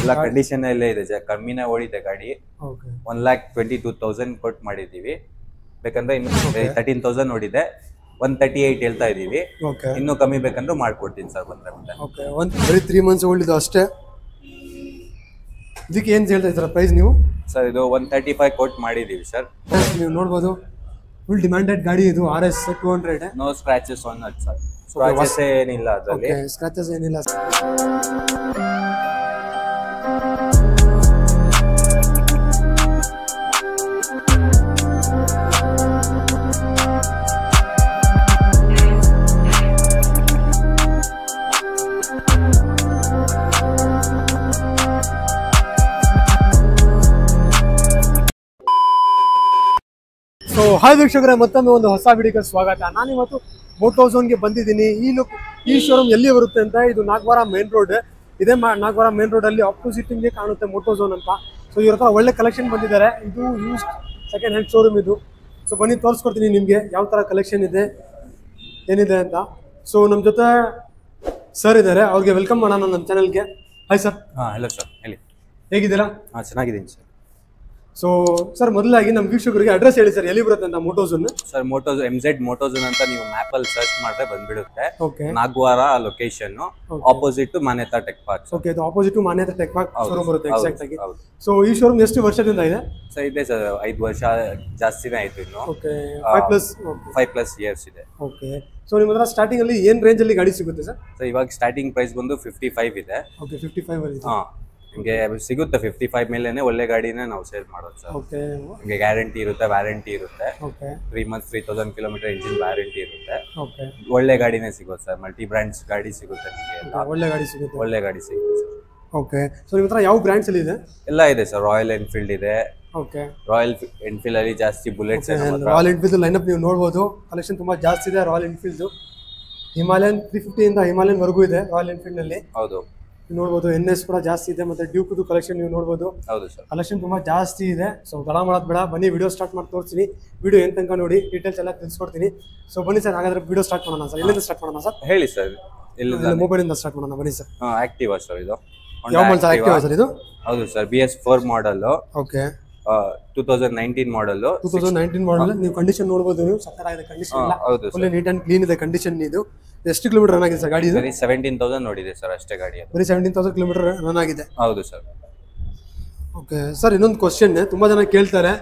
ಎಲ್ಲ ಕಂಡೀಷನ್ ಅಲ್ಲೇ ಇದೆ ಸರ್, ಕಮ್ಮಿನೇ ಓಡಿದೆ ಗಾಡಿ. ಓಕೆ 1,22,000 ಕೊಟ್ಟು ಮಾಡಿದ್ದೀವಿ. ಬೇಕಂದ್ರೆ ಇನ್ನು 13,000 ಓಡಿದೆ, 138 ಹೇಳ್ತಾ ಇದೀವಿ. ಓಕೆ ಇನ್ನೂ ಕಮ್ಮಿ ಬೇಕಂದ್ರೂ ಮಾಡ್ಕೊಡ್ತೀನಿ ಸರ್ ಬಂದ್ರೆ. ಓಕೆ ಬರೀ 3 ಮಂತ್ಸ್ ಓಲ್ಡ್ ಅಷ್ಟೇ. ಇದಕ್ಕೆ ಏನು ಹೇಳ್ತಾ ಇದ್ದೀರಾ ಪ್ರೈಸ್ ನೀವು? ಸರ್ ಇದು 135 ಕೊಟ್ಟು ಮಾಡಿದ್ದೀವಿ ಸರ್. ನೀವು ನೋಡ್ಬೋದು ಫುಲ್ ಡಿಮ್ಯಾಂಡೆಡ್ ಗಾಡಿ ಇದು, RS 200. ನೋ ಸ್ಕ್ರಾಚಸ್ ಆನ್ ಅದು ಸರ್, ಸ್ಕ್ರಾಚಸ್ ಏನಿಲ್ಲ ಅದರಲ್ಲಿ. ಓಕೆ ಸ್ಕ್ರಾಚಸ್ ಏನಿಲ್ಲ. ಸೊ ಹಾಯ್ ವೀಕ್ಷಕರೇ, ಮತ್ತೊಮ್ಮೆ ಒಂದು ಹೊಸ ವಿಡಿಯೋಗೆ ಸ್ವಾಗತ. ನಾನಿವತ್ತು ಮೋಟೋಝೋನ್ಗೆ ಬಂದಿದ್ದೀನಿ. ಈ ಶೋರೂಮ್ ಎಲ್ಲಿ ಬರುತ್ತೆ ಅಂತ, ಇದು ನಾಗವಾರ ಮೇನ್ ರೋಡ್. ಇದೇ ನಾಗವಾರ ಮೇನ್ ರೋಡಲ್ಲಿ ಆಪೋಸಿಟಿಂಗ್ಗೆ ಕಾಣುತ್ತೆ ಮೋಟೋಝೋನ್ ಅಂತ. ಸೊ ಇವ್ರ ಹತ್ರ ಒಳ್ಳೆ ಕಲೆಕ್ಷನ್ ಬಂದಿದ್ದಾರೆ. ಇದು ಯೂಸ್ಡ್ ಸೆಕೆಂಡ್ ಹ್ಯಾಂಡ್ ಶೋರೂಮ್ ಇದು. ಸೊ ಬನ್ನಿ ತೋರಿಸ್ಕೊಡ್ತೀನಿ ನಿಮಗೆ ಯಾವ ಥರ ಕಲೆಕ್ಷನ್ ಇದೆ ಏನಿದೆ ಅಂತ. ಸೊ ನಮ್ಮ ಜೊತೆ ಸರ್ ಇದ್ದಾರೆ, ಅವ್ರಿಗೆ ವೆಲ್ಕಮ್ ಮಾಡೋಣ ನಮ್ಮ ಚಾನಲ್ಗೆ. Hi sir. ಹಾಂ ಹಲೋ ಸರ್, ಹೇಳಿ. ಹೇಗಿದ್ದೀರಾ? ಹಾಂ ಚೆನ್ನಾಗಿದ್ದೀನಿ ಸರ್. ಸೊ ಸರ್ ಮೊದಲಾಗಿ ನಮ್ಮ ವೀಕ್ಷಕರಿಗೆ ಅಡ್ರೆಸ್ ಹೇಳಿ ಸರ್, ಎಲ್ಲಿ ಬರುತ್ತೆ ಅಂತ ಮೋಟೋಝೋನ್? ಸರ್ MZ ಮೋಟೋಝೋನ್ ಅಂತ ನೀವು ಮ್ಯಾಪ್ ಅಲ್ಲಿ ಸರ್ಚ್ ಮಾಡಿದ್ರೆ ಬಂದ್ಬಿಡುತ್ತೆ. ಓಕೆ ನಾಗವಾರ ಲೊಕೇಶನ್, ಆಪೋಸಿಟ್ ಮಾನ್ಯತಾ ಟೆಕ್ ಪಾರ್ಕ್. ಓಕೆ, ಇದು ಆಪೋಸಿಟ್ ಮಾನ್ಯತಾ ಟೆಕ್ ಪಾರ್ಕ್ ಶೋರೂಮ್ ಬರುತ್ತೆ ಎಕ್ಸಾಕ್ಟ್ ಆಗಿ. ಹೌದು. ಸೊ ಈ ಶೋರೂಮ್ ಎಷ್ಟು ವರ್ಷದಿಂದ ಇದೆ? ಸರ್ ಇದೆ ಸರ್ 5 ವರ್ಷ ಜಾಸ್ತಿನೇ ಆಯ್ತು ಇನ್ನು. ಓಕೆ 5+ ಇಯರ್ಸ್ ಇದೆ. ಓಕೆ, ಸೊ ನಿಮ್ಮ ಹತ್ರ ಸ್ಟಾರ್ಟಿಂಗ್ ಅಲ್ಲಿ ಏನು ರೇಂಜ್ ಅಲ್ಲಿ ಗಾಡಿ ಸಿಗುತ್ತೆ ಸರ್? ಸೊ ಇವಾಗ ಸ್ಟಾರ್ಟಿಂಗ್ ಪ್ರೈಸ್ ಬಂದು 55 ಇದೆ. ಓಕೆ 55 ಅಲ್ಲಿ. ಹಾಂ ನಿಮಗೆ ಸಿಗುತ್ತೆ 55 ಮೇಲೇನೆ ಒಳ್ಳೆ ಗಾಡಿನೇ ನಾವು ಸೇಲ್ ಮಾಡೋದು ಸರ್. ಓಕೆ, ನಿಮಗೆ ಗ್ಯಾರಂಟಿ ಇರುತ್ತೆ, ವ್ಯಾರಂಟಿ ಇರುತ್ತೆ. Okay 3 months 3,000 kilometre engine warranty ಇರುತ್ತೆ. ಓಕೆ, ಒಳ್ಳೆ ಗಾಡಿನೇ ಸಿಗುತ್ತೆ ಸರ್, ಮಲ್ಟಿ ಬ್ರ್ಯಾಂಡ್ಸ್ ಗಾಡಿ ಸಿಗುತ್ತೆ ನಿಮಗೆ. ಒಳ್ಳೆ ಗಾಡಿ ಸಿಗುತ್ತೆ. ಒಳ್ಳೆ ಗಾಡಿ ಸಿಗುತ್ತೆ ಸರ್. ಓಕೆ, ಸೊ ನಿಮ್ಮ ಹತ್ರ ಯಾವ ಬ್ರ್ಯಾಂಡ್ಸ್ ಅಲ್ಲಿ ಇದೆ? ಎಲ್ಲ ಇದೆ ಸರ್. ರಾಯಲ್ ಎನ್ಫೀಲ್ಡ್ ಇದೆ. ಓಕೆ, ರಾಯಲ್ ಎನ್ಫೀಲ್ಡ್ ಅಲ್ಲಿ ಜಾಸ್ತಿ ಬುಲೆಟ್ಸ್. ರಾಯಲ್ ಎನ್ಫೀಲ್ಡ್ ಲೈನಪ್ ನೀವು ನೋಡ್ಬೋದು, ಕಲೆಕ್ಷನ್ ತುಂಬಾ ಜಾಸ್ತಿ ಇದೆ. ರಾಯಲ್ ಎನ್ಫೀಲ್ಡ್ ಹಿಮಾಲಯನ್ 350 ಇಂದ ಹಿಮಾಲಯನ್ ವರೆಗೂ ಇದೆ ರಾಯಲ್ ಎನ್ಫೀಲ್ಡ್ ನಲ್ಲಿ. ಹೌದು ನೋಡ್ಬೋದು. NS ಕೂಡ ಜಾಸ್ತಿ ಇದೆ, ಮತ್ತೆ ಡ್ಯೂಕ್ದು ಕಲೆಕ್ಷನ್ ನೀವು ನೋಡ್ಬೋದು. ಹೌದು ಸರ್, ಕಲೆಕ್ಷನ್ ತುಂಬಾ ಜಾಸ್ತಿ ಇದೆ. ಸೊ ತಡ ಮಾಡೋದು ಬೇಡ, ಬನ್ನಿ ವಿಡಿಯೋ ಸ್ಟಾರ್ಟ್ ಮಾಡಿ ತೋರಿಸ್ತೀನಿ. ವಿಡಿಯೋ ಏನು ತನಕ ನೋಡಿ ಡೀಟೇಲ್ಸ್ ಎಲ್ಲ ತಿಳಿಸ್ಕೊಡ್ತೀನಿ. ಸೊ ಬನ್ನಿ ಸರ್, ಹಾಗಾದ್ರೆ ವಿಡಿಯೋ ಸ್ಟಾರ್ಟ್ ಮಾಡೋಣ ಸರ್. ಎಲ್ಲಿಂದ ಸ್ಟಾರ್ಟ್ ಮಾಡೋಣ ಸರ್? ಹೇಳಿ ಸರ್. ಎಲ್ಲಿಂದ? ಮೊಬೈಲ್ ಇಂದ ಸ್ಟಾರ್ಟ್ ಮಾಡೋಣ ಬನ್ನಿ ಸರ್. ಆಕ್ಟಿವಾ ಸರ್ ಇದು. ಯಾವ ಮಾಡೆಲ್ ಸರ್? ಆಕ್ಟಿವಾ ಸರ್ ಇದು? ಹೌದು ಸರ್, BS4 ಮಾಡಲ್. ಓಕೆ 2019 ಮಾಡಲ್. 2019 ಮಾಡಲ್. ನೀವು ಕಂಡೀಷನ್ ನೋಡಬಹುದು, ನೀವು ಸಕ್ಕತ್ತಾಗಿದೆ ಕಂಡೀಷನ್ ಎಲ್ಲ. ಹೌದು ಫುಲ್ ನೀಟ್ ಅಂಡ್ ಕ್ಲೀನ್ ಇದೆ ಕಂಡೀಷನ್. ಇದು ಎಷ್ಟು ಕಿಲೋಮೀಟರ್ ರನ್ ಆಗಿದೆ ಸರ್ ಗಾಡಿ? ಇದು ಬರೀ 17,000 ನೋಡಿದೆ ಸರ್ ಅಷ್ಟೇ ಗಾಡಿ. ಬರೀ 17,000 ಕಿಲೋಮೀಟರ್ ರನ್ ಆಗಿದೆ. ಹೌದು ಸರ್. ಓಕೆ ಸರ್, ಇನ್ನೊಂದು ಕ್ವಶನ್ ತುಂಬಾ ಜನ ಕೇಳ್ತಾರೆ,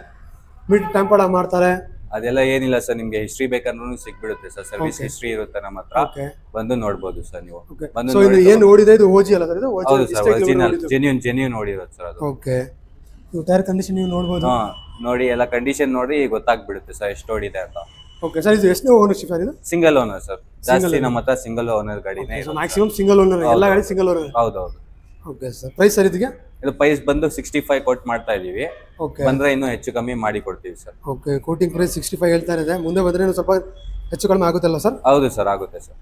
ಮಿಡ್ ಟೆಂಪರ್ಡ್ ಮಾಡ್ತಾರೆ. ಅದೆಲ್ಲ ಏನಿಲ್ಲ ಸರ್, ನಿಮ್ಗೆ ಹಿಸ್ಟ್ರಿ ಬೇಕಂದ್ರೂ ಸಿಗ್ಬಿಡುತ್ತೆ ಸರ್. ಸರ್ವಿಸ್ ಹಿಸ್ಟ್ರಿ ಇರುತ್ತೆ ನಮ್ಮ ಹತ್ರ, ಬಂದು ನೋಡ್ಬೋದು ಸರ್ ನೀವು. ಸೊ ಇದು ಏನು ಓಡಿದೆ? ಇದು OG ಅಲ್ಲ ಸರ್? ಇದು ಹೌದು ಸರ್, ಒರಿಜಿನಲ್ ಜೆನ್ಯೂನ್ ನೋಡಿರೋದು ಸರ್ ಅದು. ಓಕೆ, ಟೈರ್ ಕಂಡೀಷನ್ ನೀವು ನೋಡ್ಬೋದು. ನೋಡಿ ಎಲ್ಲ ಕಂಡೀಷನ್ ನೋಡಿ ಗೊತ್ತಾಗ್ಬಿಡುತ್ತೆ ಸರ್ ಎಷ್ಟು ಓಡಿದೆ ಅಂತ. ಓಕೆ ಸರ್, ಇದು ಎಷ್ಟನೇ ಓನರ್ಶಿಪ್ ಸರ್? ಇದು ಸಿಂಗಲ್ ಓನರ್ ಸರ್. ಜಾಸ್ತಿ ನಮ್ಮ ಹತ್ರ ಸಿಂಗಲ್ ಓನರ್ ಗಾಡಿನೇ. ಮ್ಯಾಕ್ಸಿಮಮ್ ಸಿಂಗಲ್ ಓನರ್, ಎಲ್ಲ ಗಾಡಿ ಸಿಂಗಲ್ ಓನರ್. ಹೌದೌದು. ಓಕೆ ಸರ್, ಪ್ರೈಸ್ ಸರ್ ಇದಕ್ಕೆ? ಇದು ಪ್ರೈಸ್ ಬಂದು 65 ಕೊಟ್ಟು ಮಾಡ್ತಾ ಇದೀವಿ. ಓಕೆ, ಬಂದ್ರೆ ಇನ್ನೂ ಹೆಚ್ಚು ಕಮ್ಮಿ ಮಾಡಿ ಕೊಡ್ತೀವಿ ಸರ್. ಓಕೆ, ಕೋಟಿಂಗ್ ಪ್ರೈಸ್ 65 ಹೇಳ್ತಾ ಇದೆ. ಮುಂದೆ ಬಂದ್ರೆ ಇನ್ನೂ ಸ್ವಲ್ಪ ಹೆಚ್ಚು ಕಡಿಮೆ ಆಗುತ್ತಲ್ಲ ಸರ್? ಹೌದು ಸರ್, ಆಗುತ್ತೆ ಸರ್.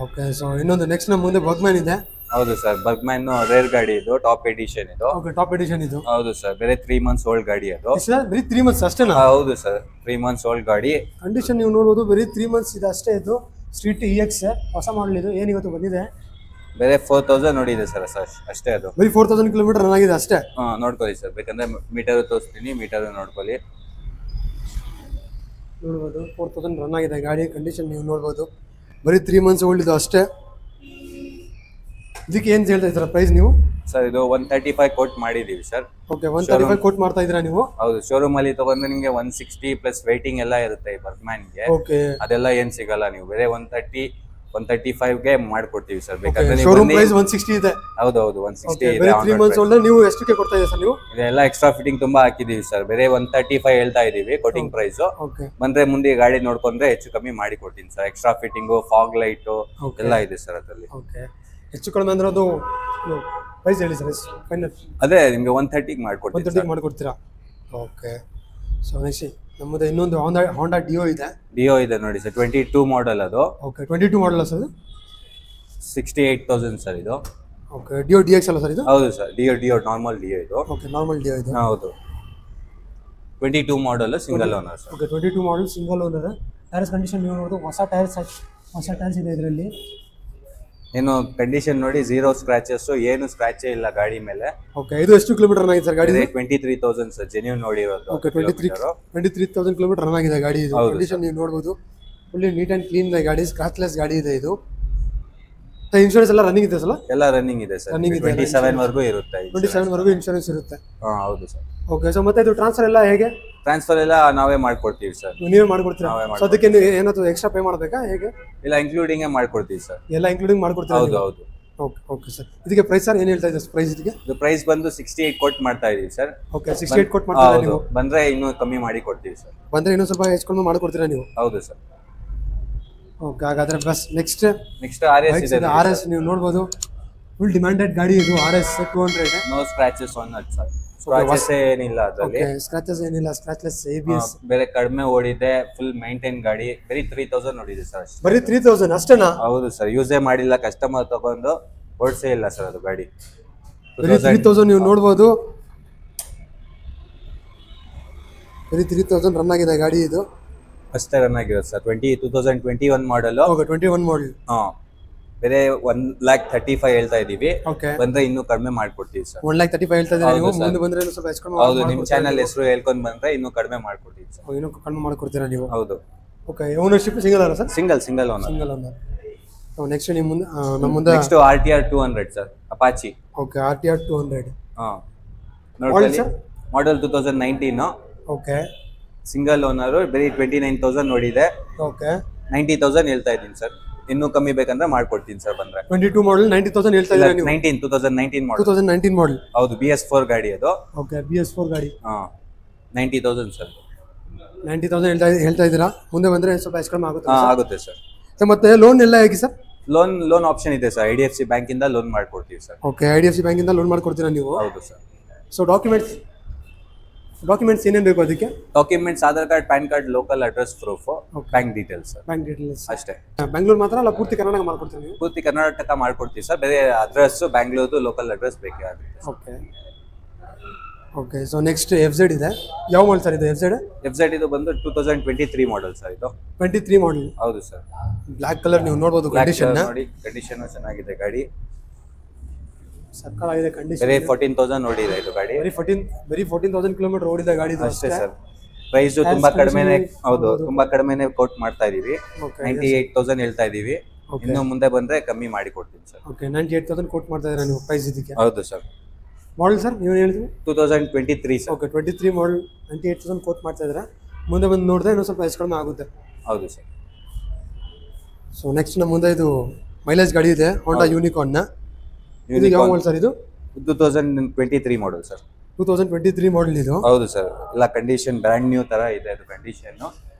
ಓಕೆ, ಸೊ ಇನ್ನೊಂದು ನೆಕ್ಸ್ಟ್ ನಮ್ಮ ಮುಂದೆ ಬರ್ಗ್ಮ್ಯಾನ್ ಇದೆ. ಹೌದು ಸರ್, ಬರ್ಗ್ಮ್ಯಾನ್ ರೇರ್ ಗಾಡಿ ಇದು, ಟಾಪ್ ಎಡಿಷನ್ ಇದು. ಓಕೆ, ಟಾಪ್ ಎಡಿಷನ್ ಇದು. ಹೌದು ಸರ್, ಬೇರೆ 3 ಮಂತ್ಸ್ ಓಲ್ಡ್ ಗಾಡಿ ಅದು. ಬರೀ 3 ಮಂತ್ಸ್ ಅಷ್ಟೇನಾ? ಹೌದು ಸರ್, 3 ಮಂತ್ಸ್ ಓಲ್ಡ್ ಗಾಡಿ. ಕಂಡೀಷನ್ ನೀವು ನೋಡ್ಬೋದು, ಬರೀ 3 ಮಂತ್ಸ್ ಇದೆ ಅಷ್ಟೇ. ಇದು ಸ್ಟ್ರೀಟ್ EX ಹೊಸ ಮಾಡಲ್ ಇದು, ಏನು ಇವತ್ತು ಬಂದಿದೆ. ಬೇರೆ 4,000 ನೋಡಿದೆ ಸರ್ ಅಷ್ಟೇ. ಅದು ಬರೀ 4,000 ಕಿಲೋಮೀಟರ್ ರನ್ ಆಗಿದೆ ಅಷ್ಟೇ. ನೋಡ್ಕೊಳ್ಳಿ ಸರ್, ಬೇಕಂದ್ರೆ ಮೀಟರ್ ತೋರಿಸ್ತೀನಿ, ಮೀಟರ್ ನೋಡ್ಕೊಳ್ಳಿ. ನೋಡ್ಬೋದು 4,000 ರನ್ ಆಗಿದೆ ಗಾಡಿ. ಕಂಡೀಷನ್ ನೀವು ನೋಡ್ಬೋದು, ಬರೀ 3 ಮಂತ್ಸ್ ಓಲ್ಡ್ ಇದು ಅಷ್ಟೇ. ಇದಕ್ಕೆ ಏನು ಹೇಳ್ತಾ ಇದ್ದೀರಾ ಪ್ರೈಸ್ ನೀವು? ಸರ್ ಇದು 135 ಕೋಟ್ ಮಾಡಿದೀವಿ ಸರ್. ಓಕೆ, 135 ಕೋಟ್ ಮಾಡ್ತಾ ಇದ್ದೀರಾ ನೀವು? ಹೌದು, ಶೋರೂಮ್ ಅಲ್ಲಿ ತಗೊಂಡ್ರೆ ನಿಮಗೆ 160 ಪ್ಲಸ್ ವೇಟಿಂಗ್ ಎಲ್ಲ ಇರುತ್ತೆ ಬರ್ಗ್ಮ್ಯಾನ್ಗೆ. ಓಕೆ, ಅದೆಲ್ಲ ಏನ್ ಸಿಗಲ್ಲ. ನೀವು ಬೇರೆ 135ಗೆ ಮಾಡ್ಕೊಡ್ತೀವಿ ಸರ್. ಬೇಕಾದ್ರೆ ಶೋರೂಮ್ ಪ್ರೈಸ್ 160 ಇದೆ. ಹೌದೌದು, 160 ಇದೆ. 3 ಮಂತ್ಸ್ ಓಲ್ಡ್ ನೀವು ಎಷ್ಟಕ್ಕೆ ಕೊಡ್ತಾ ಇದ್ದೀರಾ ಸರ್ ನೀವು? ಇದೆಲ್ಲ ಎಕ್ಸ್ಟ್ರಾ ಫಿಟ್ಟಿಂಗ್ ತುಂಬಾ ಹಾಕಿದೀವಿ ಸರ್. ಬೇರೆ 135 ಹೇಳ್ತಾ ಇದೀವಿ ಕೋಟಿಂಗ್ ಪ್ರೈಸ್. ಓಕೆ, ಬಂದ್ರೆ ಮುಂದೆ ಗಾಡಿ ನೋಡ್ಕೊಂಡ್ರೆ ಹೆಚ್ಚು ಕಮ್ಮಿ ಮಾಡಿ ಕೊಡ್ತೀನಿ sir. Extra fitting, fog light ಎಲ್ಲ ಇದೆ ಸರ್ ಅದರಲ್ಲಿ. ಓಕೆ, ಹೆಚ್ಚು ಕಡಿಮೆ ಅಂದ್ರೆ ಅದು ಪ್ರೈಸ್ ಹೇಳಿ ಸರ್ ಫೈನಲ್? ಅದೇ ನಿಮ್ಗೆ 130ಗೆ ಮಾಡ್ಕೊಡ್ತೀನಿ. 130 ಮಾಡ್ಕೊಡ್ತೀರಾ? ಓಕೆ, ಸೊ ನೆಕ್ಸ್ಟ್ ನಮ್ಮದು ಇನ್ನೊಂದು ಹೋಂಡಾ ಡಿಯೋ ಇದೆ. ಡಿಯೋ ಇದೆ ನೋಡಿ ಸರ್, 22 ಮಾಡಲ್ ಅದು. Okay, 22 model sir? 68,000 ಸರ್ ಇದು. ಓಕೆ, ಡಿಯೋ DX ಅಲ್ಲ ಸರ್ ಇದು? ಹೌದು ಸರ್, ಡಿಯೋ ನಾರ್ಮಲ್ ಡಿಯೋ ಇದು. ಓಕೆ, ನಾರ್ಮಲ್ ಡಿಯೋ ಇದು. ಹೌದು, 22 model single owner sir. Okay, 22 model single owner. Tyres condition ನೀವು ನೋಡೋದು ಹೊಸ ಟೈರ್ಸ್ ಇದೆ ಇದರಲ್ಲಿ. ಏನು ಕಂಡೀಷನ್ ನೋಡಿ, 0 ಸ್ಕ್ರಾಚಸ್, ಏನು ಸ್ಕ್ರಾಚೇ ಇಲ್ಲ ಗಾಡಿ ಮೇಲೆ. ಓಕೆ, ಇದು ಎಷ್ಟು ಕಿಲೋಮೀಟರ್ ರನ್ ಆಗಿದೆ ಸರ್ ಗಾಡಿ? 23,000 ಸರ್, ಜೆನ್ಯೂನ್ ನೋಡಿರೋದು. ಓಕೆ, 23,000 ಕಿಲೋಮೀಟರ್ ರನ್ ಆಗಿದೆ ಗಾಡಿ. ಇದು ಕಂಡೀಷನ್ ನೀವು ನೋಡ್ಬೋದು, ಫುಲ್ಲಿ ನೀಟ್ ಅಂಡ್ ಕ್ಲೀನ್ ಗಾಡಿ, ಸ್ಕ್ರಾಚ್ಲೆಸ್ ಗಾಡಿ ಇದೆ ಇದು. ಇನ್ಶೂರೆನ್ಸ್ ಎಲ್ಲ ರನ್ನಿಂಗ್ ಇದೆ ಸರ್? ಎಲ್ಲ ರನ್ನಿಂಗ್ ಇದೆ ಸರ್, 27 ವರೆಗೂ ಇರುತ್ತೆ. 27 ವರೆಗೂ ಇನ್ಶೂರೆನ್ಸ್ ಇರುತ್ತೆ. ಹೌದು ಸರ್. ಓಕೆ, ಸೊ ಮತ್ತೆ ಇದು ಟ್ರಾನ್ಸ್ಫರ್ ಎಲ್ಲ ಹೇಗೆ? ಟ್ರಾನ್ಸ್ಫರ್ ಎಲ್ಲ ನಾವೇ ಮಾಡ್ಕೊಡ್ತೀವಿ ಸರ್. ನೀವೇ ಮಾಡ್ಕೊಡ್ತೀರಾ? ಸೊ ಅದಕ್ಕೆ ನೀವು ಏನಾದ್ರು ಎಕ್ಸ್ಟ್ರಾ ಪೇ ಮಾಡಬೇಕಾ ಹೇಗೆ? ಇಲ್ಲ, ಇನ್ಕ್ಲೂಡಿಂಗ್ ಮಾಡ್ಕೊಡ್ತೀವಿ ಸರ್. ಎಲ್ಲ ಇನ್ಕ್ಲೂಡಿಂಗ್ ಮಾಡ್ಕೊಡ್ತೀರಾ? ಹೌದು ಹೌದು. Okay okay sir. ಇದಕ್ಕೆ ಪ್ರೈಸ್ ಸರ್ ಏನು ಹೇಳ್ತಾ ಇದ್ದೀರಾ ಪ್ರೈಸ್? ಇದಕ್ಕೆ ಇದು ಪ್ರೈಸ್ ಬಂದು 68 ಕೋಟ್ ಮಾಡ್ತಾ ಇದೀವಿ ಸರ್. ಓಕೆ, 68 ಕೋಟ್ ಮಾಡ್ತೀರಾ ನೀವು? ಬಂದ್ರೆ ಇನ್ನೂ ಕಮ್ಮಿ ಮಾಡಿ ಕೊಡ್ತೀವಿ ಸರ್. ಬಂದ್ರೆ ಇನ್ನೂ ಸ್ವಲ್ಪ ಹೆಚ್ಚು ಮಾಡ್ಕೊಡ್ತೀರಾ ನೀವು? ಹೌದು ಸರ್. ಓಕೆ, ಹಾಗಾದ್ರೆ ಬಸ್ ನೆಕ್ಸ್ಟ್ RS ಇದೆ. RS ನೀವು ನೋಡಬಹುದು, ಫುಲ್ ಡಿಮ್ಯಾಂಡೆಡ್ ಗಾಡಿ ಇದು. RS 200. No scratches on it sir. Scratches ಏನಿಲ್ಲ ಅದರಲ್ಲಿ. ಓಕೆ, ಸ್ಕ್ರಾಚಸ್ ಏನಿಲ್ಲ, ಸ್ಕ್ರಾಚ್ಲೆಸ್ ABS. ಬೇರೆ ಕಡಿಮೆ ಓಡಿದೆ, ಫುಲ್ ಮೇಂಟೈನ್ ಗಾಡಿ. ಬರೀ 3,000 ನೋಡಿದೆ ಸರ್ ಅಷ್ಟೇ. ಬರೀ 3,000 ಅಷ್ಟೇನಾ? ಹೌದು ಸರ್, ಯೂಸೇ ಮಾಡಿಲ್ಲ, ಕಸ್ಟಮರ್ ತಗೊಂಡು ಓಡಿಸೇ ಇಲ್ಲ ಸರ್ ಅದು ಗಾಡಿ. ಬರೀ 3,000 ನೀವು ನೋಡಬಹುದು, ಬರೀ 3,000 ರನ್ ಆಗಿದೆ ಗಾಡಿ ಇದು. ಅಷ್ಟೇ ರನ್ ಆಗಿರೋದು ಸರ್. 2021 ಮಾಡಲ್. ಓಕೆ, 21 ಮಾಡಲ್. ಬೇರೆ 1,35,000 ಹೇಳ್ತಾ ಇದೀವಿ. ಓಕೆ, ಬಂದ್ರೆ ಇನ್ನೂ ಕಡಿಮೆ ಮಾಡ್ಕೊಡ್ತೀವಿ ಸರ್. 1,35,000 ಹೇಳ್ತಾ ಇದ್ದೀರಾ ನೀವು? ಮುಂದೆ ಬಂದ್ರೆ ಇನ್ನೂ ಸ್ವಲ್ಪ ಹೆಚ್ಚು ಕಡಿಮೆ. ಹೌದು, ನಿಮ್ಮ ಚಾನಲ್ ಹೆಸರು ಹೇಳ್ಕೊಂಡು ಬಂದ್ರೆ ಇನ್ನೂ ಕಡಿಮೆ ಮಾಡ್ಕೊಡ್ತೀವಿ ಸರ್. ಇನ್ನೂ ಕಡಿಮೆ ಮಾಡ್ಕೊಡ್ತೀರಾ ನೀವು? ಹೌದು. ಓಕೆ, ಓನರ್ಶಿಪ್ ಸಿಂಗಲ್ ಅಲ್ಲ sir? Single owner. Single owner. Next ನಿಮ್ಮ ಮುಂದೆ ನಮ್ಮ ಮುಂದೆ next RTR 200 sir, Apache. Okay, RTR 200. ನೋಡಿ sir, model 2019. Okay, single owner, ಬರೀ 29,000 ನೋಡಿದೆ. ಓಕೆ, 90,000 ಹೇಳ್ತಾ ಇದ್ದೀನಿ ಸರ್. ಇನ್ನೂ ಕಮ್ಮಿ ಬೇಕಂದ್ರೆ ಮಾಡ್ಕೊಡ್ತೀನಿ ಸರ್ ಬಂದ್ರೆ. 22 ಮಾಡಲ್ 90,000 ಹೇಳ್ತಾ ಇದ್ದೀರಾ ನೀವು? 2019 ಮಾಡಲ್. 2019 ಮಾಡಲ್. ಹೌದು, BS4 ಗಾಡಿ ಅದು. ಓಕೆ, BS4 ಗಾಡಿ. 90,000 ಸರ್. 90,000 ಹೇಳ್ತಾ ಇದ್ದೀರಾ? ಮುಂದೆ ಬಂದ್ರೆ ಸ್ವಲ್ಪ ಹೆಚ್ಚು ಕಡಿಮೆ ಆಗುತ್ತೆ? ಆಗುತ್ತೆ ಸರ್. ಮತ್ತೆ ಲೋನ್ ಎಲ್ಲ ಹೇಗೆ ಸರ್? ಲೋನ್ ಆಪ್ಷನ್ ಇದೆ ಸರ್. IDFC ಬ್ಯಾಂಕ್ ಇಂದ ಲೋನ್ ಮಾಡ್ಕೊಡ್ತೀವಿ ಸರ್. ಓಕೆ, IDFC ಬ್ಯಾಂಕ್ ಇಂದ ಲೋನ್ ಮಾಡ್ಕೊಡ್ತೀರಾ ನೀವು? ಹೌದು ಸರ್. ಸೊ ಡಾಕ್ಯುಮೆಂಟ್ಸ್ ಏನೇನು ಬೇಕು ಅದಕ್ಕೆ? Documents Aadhaar card, PAN card, local address proof, bank details sir. Bank details ಅಷ್ಟೇ. ಬೆಂಗಳೂರು ಮಾತ್ರ ಅಲ್ಲ, ಪೂರ್ತಿ ಕರ್ನಾಟಕ ಮಾಡ್ಕೊಡ್ತೀರಾ ನೀವು? ಪೂರ್ತಿ ಕರ್ನಾಟಕ ಮಾಡ್ಕೊಡ್ತೀವಿ ಸರ್. ಬೇರೆ ಅಡ್ರೆಸ್ ಬ್ಯಾಂಗ್ಳೂರ್ದು ಲೋಕಲ್ ಅಡ್ರೆಸ್ ಬೇಕೇ ಆಗುತ್ತೆ. Okay okay. So next FZ ಇದೆ. ಯಾವ ಮಾಡಲ್ ಸರ್ ಇದು? FZ ಇದು ಬಂದು 2023 ಮಾಡಲ್ ಸರ್. ಇದು 23 ಮಾಡಲ್. ಹೌದು ಸರ್. ಬ್ಲಾಕ್ ಕಲರ್ ನೀವು ನೋಡಬಹುದು. ಕಂಡೀಷನ್ ನೋಡಿ, ಕಂಡೀಷನ್ ಚೆನ್ನಾಗಿದೆ ಗಾಡಿ. ಸಕ್ಕತ್ತಾಗಿದೆ ಕಂಡೀಷನ್. ಬರೀ 14,000 ನೋಡಿದೆ ಇದು ಗಾಡಿ. ಬರೀ 14,000 ಕಿಲೋಮೀಟರ್ ಓಡಿದ ಗಾಡಿ ಇದು ಅಷ್ಟೇ ಸರ್. ಪ್ರೈಸ್ ತುಂಬಾ ಕಡಿಮೆನೆ. ಹೌದು, ತುಂಬಾ ಕಡಿಮೆನೆ ಕೋಟ್ ಮಾಡ್ತಾ ಇದೀವಿ. 98,000 ಹೇಳ್ತಾ ಇದೀವಿ. ಇನ್ನು ಮುಂದೆ ಬಂದ್ರೆ ಕಮ್ಮಿ ಮಾಡಿ ಕೊಡ್ತೀನಿ ಸರ್. ಓಕೆ, 98,000 ಕೋಟ್ ಮಾಡ್ತಾ ಇದ್ದೀರಾ ನೀವು ಪ್ರೈಸ್ ಇದಕ್ಕೆ? ಹೌದು ಸರ್. ಮಾಡಲ್ ಸರ್ ನೀವು ಹೇಳಿದ್ರಿ 2023 ಸರ್. ಓಕೆ, 23 ಮಾಡಲ್ 98,000 ಕೋಟ್ ಮಾಡ್ತಾ ಇದ್ದೀರಾ. ಮುಂದೆ ಬಂದು ನೋಡಿದ್ರೆ ಇನ್ನೂ ಸ್ವಲ್ಪ ಹೆಚ್ಚು ಕಡಿಮೆ ಆಗುತ್ತೆ. ಹೌದು ಸರ್. ಸೊ ನೆಕ್ಸ್ಟ್ ನಮ್ಮ ಮುಂದೆ ಇದು ಮೈಲೇಜ್ ಗಾಡಿ ಇದೆ, ಹೋಂಡಾ ಯೂನಿಕಾರ್ನ್. ಇದು ಯಾವ ಮಾಡಲ್ ಸರ್? ಇದು 2023 ಮಾಡಲ್ ಸರ್. 2023 ಮಾಡಲ್ ಇದು? ಹೌದು ಸರ್. ಎಲ್ಲ ಕಂಡೀಷನ್ ಬ್ರ್ಯಾಂಡ್ ನ್ಯೂ ತರ ಇದೆ ಅದು ಕಂಡೀಷನ್.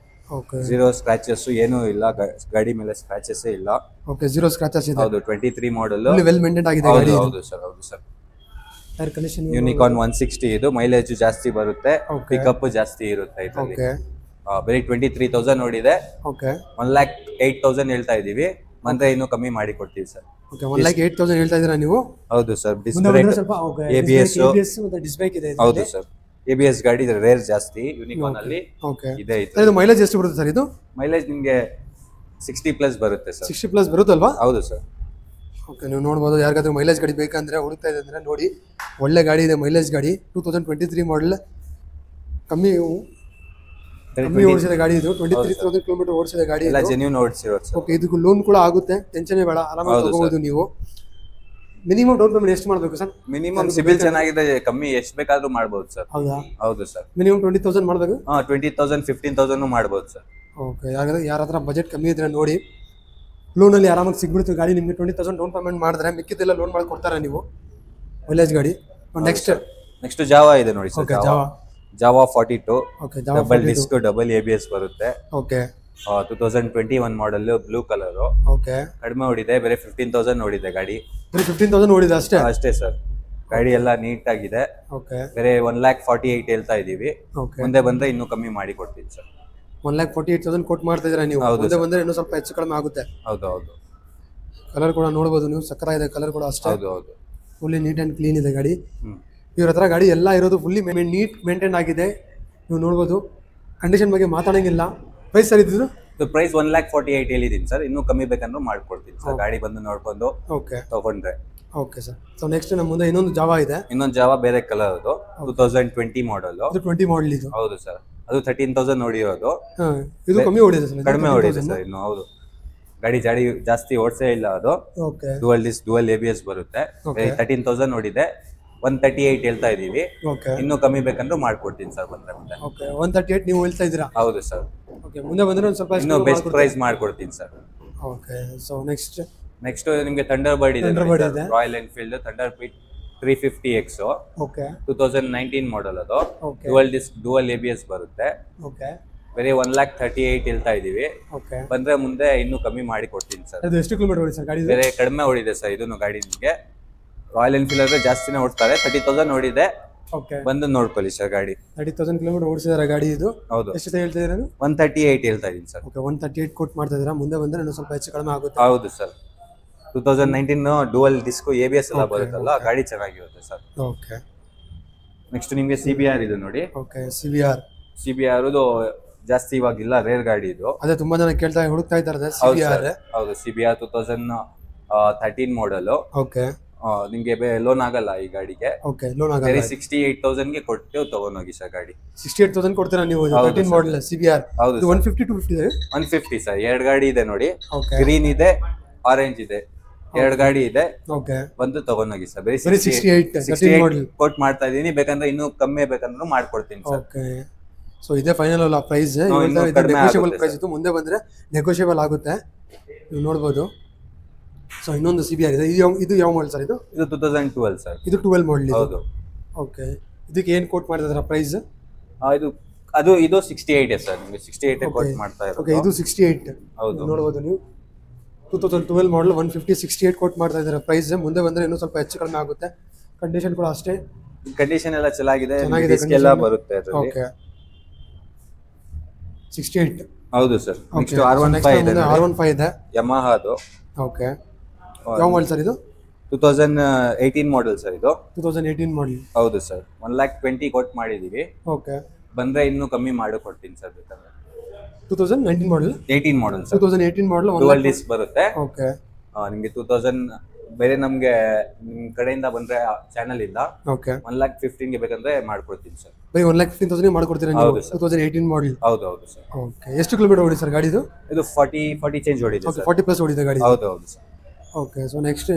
ಓಕೆ, 0 ಸ್ಕ್ರಾಚಸ್ ಏನೂ ಇಲ್ಲ ಗಾಡಿ ಮೇಲೆ, ಸ್ಕ್ರಾಚಸ್ ಇಲ್ಲ. ಓಕೆ, 0 ಸ್ಕ್ರಾಚಸ್ ಇದೆ. ಹೌದು, 23 ಮಾಡಲ್. ವೆಲ್ ಮೇಂಟೈನ್ ಆಗಿದೆ ಗಾಡಿ. ಹೌದು ಸರ್. ಹೌದು ಸರ್. ಟೈರ್ ಕಂಡೀಷನ್ ಯೂನಿಕಾರ್ನ್ 160 ಇದು. ಮೈಲೇಜ್ ಜಾಸ್ತಿ ಬರುತ್ತೆ, ಪಿಕಪ್ ಜಾಸ್ತಿ ಇರುತ್ತೆ ಇದರಲ್ಲಿ. ಓಕೆ, ಬರೀ 23,000 ನೋಡಿದೆ. ಓಕೆ, 1,08,000 ಹೇಳ್ತಾ ಇದೀವಿ. ಬಂದ್ರೆ ಇನ್ನೂ ಕಮ್ಮಿ ಮಾಡಿ ಕೊಡ್ತೀವಿ ಸರ್. ಓಕೆ, 1,08,000 ಹೇಳ್ತಾ ಇದ್ದೀರಾ ನೀವು? ಹೌದು ಸರ್. ಸ್ವಲ್ಪ ABS ಮತ್ತೆ ಡಿಸ್ ಬ್ರೇಕ್ ಇದೆ. ಹೌದು ಸರ್. ABS ಗಾಡಿ ರೇರ್ ಜಾಸ್ತಿ ಯೂನಿಕಾರ್ನ್ ಅಲ್ಲಿ ಇದೆ. ಇದು ಮೈಲೇಜ್ ಎಷ್ಟು ಬರುತ್ತೆ ಸರ್? ಇದು ಮೈಲೇಜ್ ನಿಮಗೆ 60+ ಬರುತ್ತೆ ಸರ್. 60+ ಬರುತ್ತಲ್ವಾ? ಹೌದು ಸರ್. ಓಕೆ, ನೀವು ನೋಡ್ಬೋದು. ಯಾರಿಗಾದ್ರೂ ಮೈಲೇಜ್ ಗಾಡಿ ಬೇಕಂದ್ರೆ ಹುಡುಕ್ತಾ ಇದೆ ಅಂದ್ರೆ ನೋಡಿ, ಒಳ್ಳೆ ಗಾಡಿ ಇದೆ ಮೈಲೇಜ್ ಗಾಡಿ. 2023 ಮಾಡಲ್. ಕಮ್ಮಿ ಓಡಿಸಿದ ಗಾಡಿ ಇದು. 23,000 ಕಿಲೋಮೀಟರ್ ಓಡಿಸಿದ ಗಾಡಿ. ಎಲ್ಲ ಜೆನ್ಯೂನ್ ಓಡಿಸಿರೋದು ಸರ್. ಓಕೆ, ಇದಕ್ಕೂ ಲೋನ್ ಕೂಡ ಆಗುತ್ತೆ, ಟೆನ್ಷನ್ ಬೇಡ, ಆರಾಮಾಗಿ ತಗೋಬಹುದು ನೀವು. ಮಿನಿಮಮ್ ಡೌನ್ ಪೇಮೆಂಟ್ ಎಷ್ಟು ಮಾಡಬೇಕು ಸರ್? ಮಿನಿಮಮ್ ಸಿಬಿಲ್ ಚೆನ್ನಾಗಿದೆ, ಕಮ್ಮಿ ಎಷ್ಟು ಬೇಕಾದ್ರೂ ಮಾಡಬಹುದು ಸರ್. ಹೌದಾ? ಹೌದು ಸರ್. ಮಿನಿಮಮ್ 20,000 ಮಾಡಬೇಕು? 20,000 15,000 ಮಾಡಬಹುದು ಸರ್. ಓಕೆ, ಯಾರ ಹತ್ರ ಬಜೆಟ್ ಕಮ್ಮಿ ಇದ್ರೆ ನೋಡಿ, ಲೋನಲ್ಲಿ ಆರಾಮಾಗಿ ಸಿಗ್ಬಿಡ್ತು ಗಾಡಿ ನಿಮಗೆ. 20,000 ಡೌನ್ ಪೇಮೆಂಟ್ ಮಾಡಿದ್ರೆ ಮಿಕ್ಕಿದ್ದೆಲ್ಲ ಲೋನ್ ಮಾಡಿ ಕೊಡ್ತಾರೆ ನೀವು. ಮೈಲೇಜ್ ಗಾಡಿ. ನೆಕ್ಸ್ಟ್ ಜಾವಾ ಇದೆ ನೋಡಿ sir. Jawa 42. Okay, double disc, double ABS ಬರುತ್ತೆ. Okay, 2021 model, blue colour. Okay, ಕಡಿಮೆ ಓಡಿದೆ, ಬೇರೆ 15,000 ಓಡಿದೆ ಗಾಡಿ. ಬರೀ 15,000 ಓಡಿದೆ ಅಷ್ಟೇ? ಅಷ್ಟೇ ಸರ್. ಗಾಡಿ ಎಲ್ಲ ನೀಟ್ ಆಗಿದೆ. ಓಕೆ, ಬೇರೆ 1,48,000 ಹೇಳ್ತಾ ಇದೀವಿ. ಓಕೆ, ಮುಂದೆ ಬಂದ್ರೆ ಇನ್ನೂ ಕಮ್ಮಿ ಮಾಡಿ ಕೊಡ್ತೀನಿ ಸರ್. 1,48,000 ಕೋಟ್ ಮಾಡ್ತಾ ಇದ್ದೀರಾ ನೀವು? ಮುಂದೆ ಬಂದ್ರೆ ಇನ್ನೂ ಸ್ವಲ್ಪ ಹೆಚ್ಚು ಕಡಿಮೆ ಆಗುತ್ತೆ. ಹೌದು ಹೌದು. ಕಲರ್ ಕೂಡ ನೋಡ್ಬೋದು ನೀವು, ಸಕ್ಕತ್ತಾಗಿದೆ ಕಲರ್ ಕೂಡ ಅಷ್ಟೇ. ಹೌದು ಹೌದು. ಫುಲ್ಲಿ ನೀಟ್ ಆ್ಯಂಡ್ ಕ್ಲೀನ್ ಇದೆ ಗಾಡಿ. ಇವ್ರ ಹತ್ರ ಗಾಡಿ ಎಲ್ಲ ಇರೋದು ಫುಲ್ಲಿ ನೀಟ್ ಮೇಂಟೈನ್ ಆಗಿದೆ. ನೀವು ನೋಡ್ಬೋದು. ಕಂಡೀಷನ್ ಬಗ್ಗೆ ಮಾತಾಡೋಂಗಿಲ್ಲ, ಪ್ರೈಸ್ ಸರ್ ಇದ್ದು ಪ್ರೈಸ್ 1,48,000 ಹೇಳಿದೀನಿ ಸರ್. ಇನ್ನೂ ಕಮ್ಮಿ ಬೇಕಂದ್ರೂ ಮಾಡ್ಕೊಡ್ತೀನಿ ಸರ್. ಗಾಡಿ ಬಂದು ನೋಡ್ಕೊಂಡು ಓಕೆ ತಗೊಂಡ್ರೆ. Okay sir. ಸೊ ನೆಕ್ಸ್ಟ್ ನಮ್ಮ ಮುಂದೆ ಇನ್ನೊಂದು ಜಾವಾ ಇದೆ. ಇನ್ನೊಂದು ಜಾವಾ ಬೇರೆ ಕಲರ್ ಅದು 2020 ಮಾಡಲ್. ಇದು 20 ಮಾಡಲ್ ಇದು. ಹೌದು ಸರ್. ಅದು 13,000 ನೋಡಿರೋದು. ಇದು ಕಮ್ಮಿ ಓಡಿದೆ ಸರ್. ಕಡಿಮೆ ಓಡಿದೆ ಸರ್ ಇನ್ನು. ಹೌದು, ಗಾಡಿ ಜಾಸ್ತಿ ಓಡಿಸೇ ಇಲ್ಲ ಅದು. ಓಕೆ. ಡುವಲ್ ABS ಬರುತ್ತೆ. 13,000 ನೋಡಿದೆ. 138 ಹೇಳ್ತಾ ಇದೀವಿ. ಓಕೆ. ಇನ್ನೂ ಕಮ್ಮಿ ಬೇಕಂದ್ರೂ ಮಾಡ್ಕೊಡ್ತೀನಿ ಸರ್ ಬಂದ್ರೆ ಮುಂದೆ. ಓಕೆ. 138 ನೀವು ಹೇಳ್ತಾ ಇದ್ದೀರಾ? ಹೌದು ಸರ್. ಓಕೆ. ಮುಂದೆ ಬಂದ್ರೆ ಒಂದು ಸ್ವಲ್ಪ ಇನ್ನೂ ಬೆಸ್ಟ್ ಪ್ರೈಸ್ ಮಾಡ್ಕೊಡ್ತೀನಿ ಸರ್. ಓಕೆ. ಸೊ ನೆಕ್ಸ್ಟ್ ನಿಮಗೆ ಥಂಡರ್ ಬರ್ಡ್ ಇದೆ. Royal Enfield Thunderbird 350X. Okay. 2019 model ಅದು. ಓಕೆ. ಡುವಲ್ ABS ಬರುತ್ತೆ. ಓಕೆ. ಬೇರೆ 1,38,000 ಹೇಳ್ತಾ ಇದೀವಿ. ಓಕೆ. ಬಂದ್ರೆ ಮುಂದೆ ಇನ್ನೂ ಕಮ್ಮಿ ಮಾಡಿ ಕೊಡ್ತೀನಿ ಸರ್. ಅದು ಎಷ್ಟು ಕಿಲೋಮೀಟರ್ ಓಡಿದೆ ಸರ್ ಗಾಡಿ? ಬೇರೆ ಕಡಿಮೆ ಓಡಿದೆ ಸರ್ ಇದನ್ನು ಗಾಡಿ. ನಿಮಗೆ ರಾಯಲ್ ಎನ್ಫೀಲ್ಡ್ ಆದ್ರೆ ಜಾಸ್ತಿನೇ ಓಡ್ತಾರೆ. 30,000 ಓಡಿದೆ. ಓಕೆ. ಬಂದು ನೋಡ್ಕೊಳ್ಳಿ ಸರ್ ಗಾಡಿ. 30,000 ಕಿಲೋಮೀಟರ್ ಓಡಿಸಿದಾರೆ ಗಾಡಿ ಇದು. ಹೌದು. ಎಷ್ಟು ಹೇಳ್ತಾ ಇದ್ದೀರಾ? 138 ಹೇಳ್ತಾ ಇದೀನಿ ಸರ್. ಓಕೆ. 138 ಕೋಟ್ ಮಾಡ್ತಾ ಇದ್ದೀರಾ. ಮುಂದೆ ಬಂದ್ರೆ ಇನ್ನೂ ಸ್ವಲ್ಪ ಹೆಚ್ಚು ಕಡಿಮೆ ಆಗುತ್ತೆ. ಹೌದು ಸರ್. 2019 ಡುವಲ್ ಡಿಸ್ಕ್ ABS ಎಲ್ಲ ಬರುತ್ತಲ್ಲ, ಗಾಡಿ ಚೆನ್ನಾಗಿರುತ್ತೆ ಸರ್. ಓಕೆ. ನೆಕ್ಸ್ಟ್ ನಿಮಗೆ CBR ಇದು ನೋಡಿ. ಓಕೆ. CBR ಇದು ಜಾಸ್ತಿ ಇವಾಗಿಲ್ಲ, ರೇರ್ ಗಾಡಿ ಇದು. ಅದೇ ತುಂಬಾ ಜನ ಹುಡುಕ್ತಾ ಇದ್ದಾರೆ CBR. ಹೌದು, CBR 2013 ಮಾಡೆಲ್. ಓಕೆ. ನಿಮಗೆ ಲೋನ್ ಆಗಲ್ಲ ಈ ಗಾಡಿಗೆ. ಓಕೆ. ಲೋನ್ ಆಗಲ್ಲ. ಬೇರೆ 68,000 ಗೆ ಕೊಟ್ಟು ತಗೊಂಡೋಗಿ ಸರ್ ಗಾಡಿ. 68,000 ಕೊಡ್ತೀರಾ ನೀವು? 13 ಮಾಡೆಲ್ CBR. ಹೌದು. 150 250 ಇದೆ. 150 ಸರ್. ಎರಡು ಗಾಡಿ ಇದೆ ನೋಡಿ. ಓಕೆ. ಗ್ರೀನ್ ಇದೆ, ಆರೆಂಜ್ ಇದೆ. ಎರಡು ಗಾಡಿ ಇದೆ. ಓಕೆ. ಬಂದು ತಗೊಂಡೋಗಿ ಸರ್. ಬೇರೆ 68 ಕೋಟ್ ಮಾಡ್ತಾ ಇದೀನಿ. ಬೇಕಂದ್ರೆ ಇನ್ನೂ ಕಮ್ಮಿ ಬೇಕಂದ್ರೂ ಮಾಡ್ಕೊಡ್ತೀನಿ ಸರ್. ಓಕೆ. ಸೊ ಇದೇ ಫೈನಲ್ ಅಲ್ಲ ಪ್ರೈಸ್. ನೆಗೋಷಿಯಬಲ್ ಪ್ರೈಸ್ ಇತ್ತು. ಮುಂದೆ ಬಂದ್ರೆ ನೆಗೋಷಿಯಬಲ್ ಆಗುತ್ತೆ, ನೀವು ನೋಡ್ಬೋದು. ಸೊ ಇನ್ನೊಂದು CBR ಇದೆ. ಇದು ಯಾವ ಮಾಡೆಲ್ ಸರ್? ಇದು 2012 ಸರ್. ಇದು 12 ಮಾಡೆಲ್. ಹೌದು. ಓಕೆ. ಇದಕ್ಕೆ ಏನು ಕೋಟ್ ಮಾಡ್ತಿದ್ದಾರೆ ಪ್ರೈಸ್? ಇದು 68 ಸರ್. ನಿಮಗೆ 68 ಕೋಟ್ ಮಾಡ್ತಾ ಇರೋದು. ಓಕೆ. ಇದು 68. ಹೌದು, ನೋಡ್ಬೋದು ನೀವು. 2012 ಮಾಡೆಲ್ 150 68 ಕೋಟ್ ಮಾಡ್ತಾ ಇದ್ದಾರೆ ಪ್ರೈಸ್. ಮುಂದೆ ಬಂದ್ರೆ ಇನ್ನೂ ಸ್ವಲ್ಪ ಹೆಚ್ಚು ಕಡಿಮೆ ಆಗುತ್ತೆ. ಕಂಡೀಷನ್ ಕೂಡ ಅಷ್ಟೇ. ಕಂಡೀಷನ್ ಎಲ್ಲ ಚೆನ್ನಾಗಿದೆ. ಎಲ್ಲ ಬರುತ್ತೆ ಅದರಲ್ಲಿ. ಓಕೆ. 68. ಹೌದು ಸರ್. ನೆಕ್ಸ್ಟ್ R15 ಇದೆ. R15 ಇದೆ. ಯಮಹಾ ಅದು. ಓಕೆ. ಯಾವ ಮಾಡೆಲ್ ಸರ್ ಇದು? 2018 ಮಾಡೆಲ್ ಸರ್ ಇದು. 2018 ಮಾಡೆಲ್. ಹೌದು ಸರ್. 1,20,000 ಕೋಟ್ ಮಾಡಿದೀವಿ. ಓಕೆ. ಬಂದ್ರೆ ಇನ್ನೂ ಕಮ್ಮಿ ಮಾಡಿ ಕೊಡ್ತೀನಿ ಸರ್ ಬೇಕಾದ್ರೆ. 2019 model. 18 model sir. 2018 model. Dual disc ಬರುತ್ತೆ. ಓಕೆ. ನಿಮಗೆ 2000 ಬೇರೆ ನಮ್ಗೆ ನಿಮ್ ಕಡೆಯಿಂದ ಬಂದ್ರೆ ಚಾನಲ್ ಇಂದ. ಓಕೆ. 1,15,000 ಗೆ ಬೇಕಂದ್ರೆ ಮಾಡ್ಕೊಡ್ತೀನಿ ಸರ್. ಬೈ 1,15,000 ಮಾಡ್ಕೊಡ್ತೀರಾ ನೀವು? 2018 ಮಾಡೆಲ್. ಹೌದು ಸರ್. ಓಕೆ. ಎಷ್ಟು ಕಿಲೋಮೀಟರ್ ಓಡಿದೆ ಸರ್ ಗಾಡಿ ಇದು? ಇದು 40 ಚೇಂಜ್ ಓಡಿದೆ ಸರ್. 40 ಪ್ಲಸ್ ಓಡಿದೆ ಗಾಡಿ. ಹೌದು sir. Okay. So next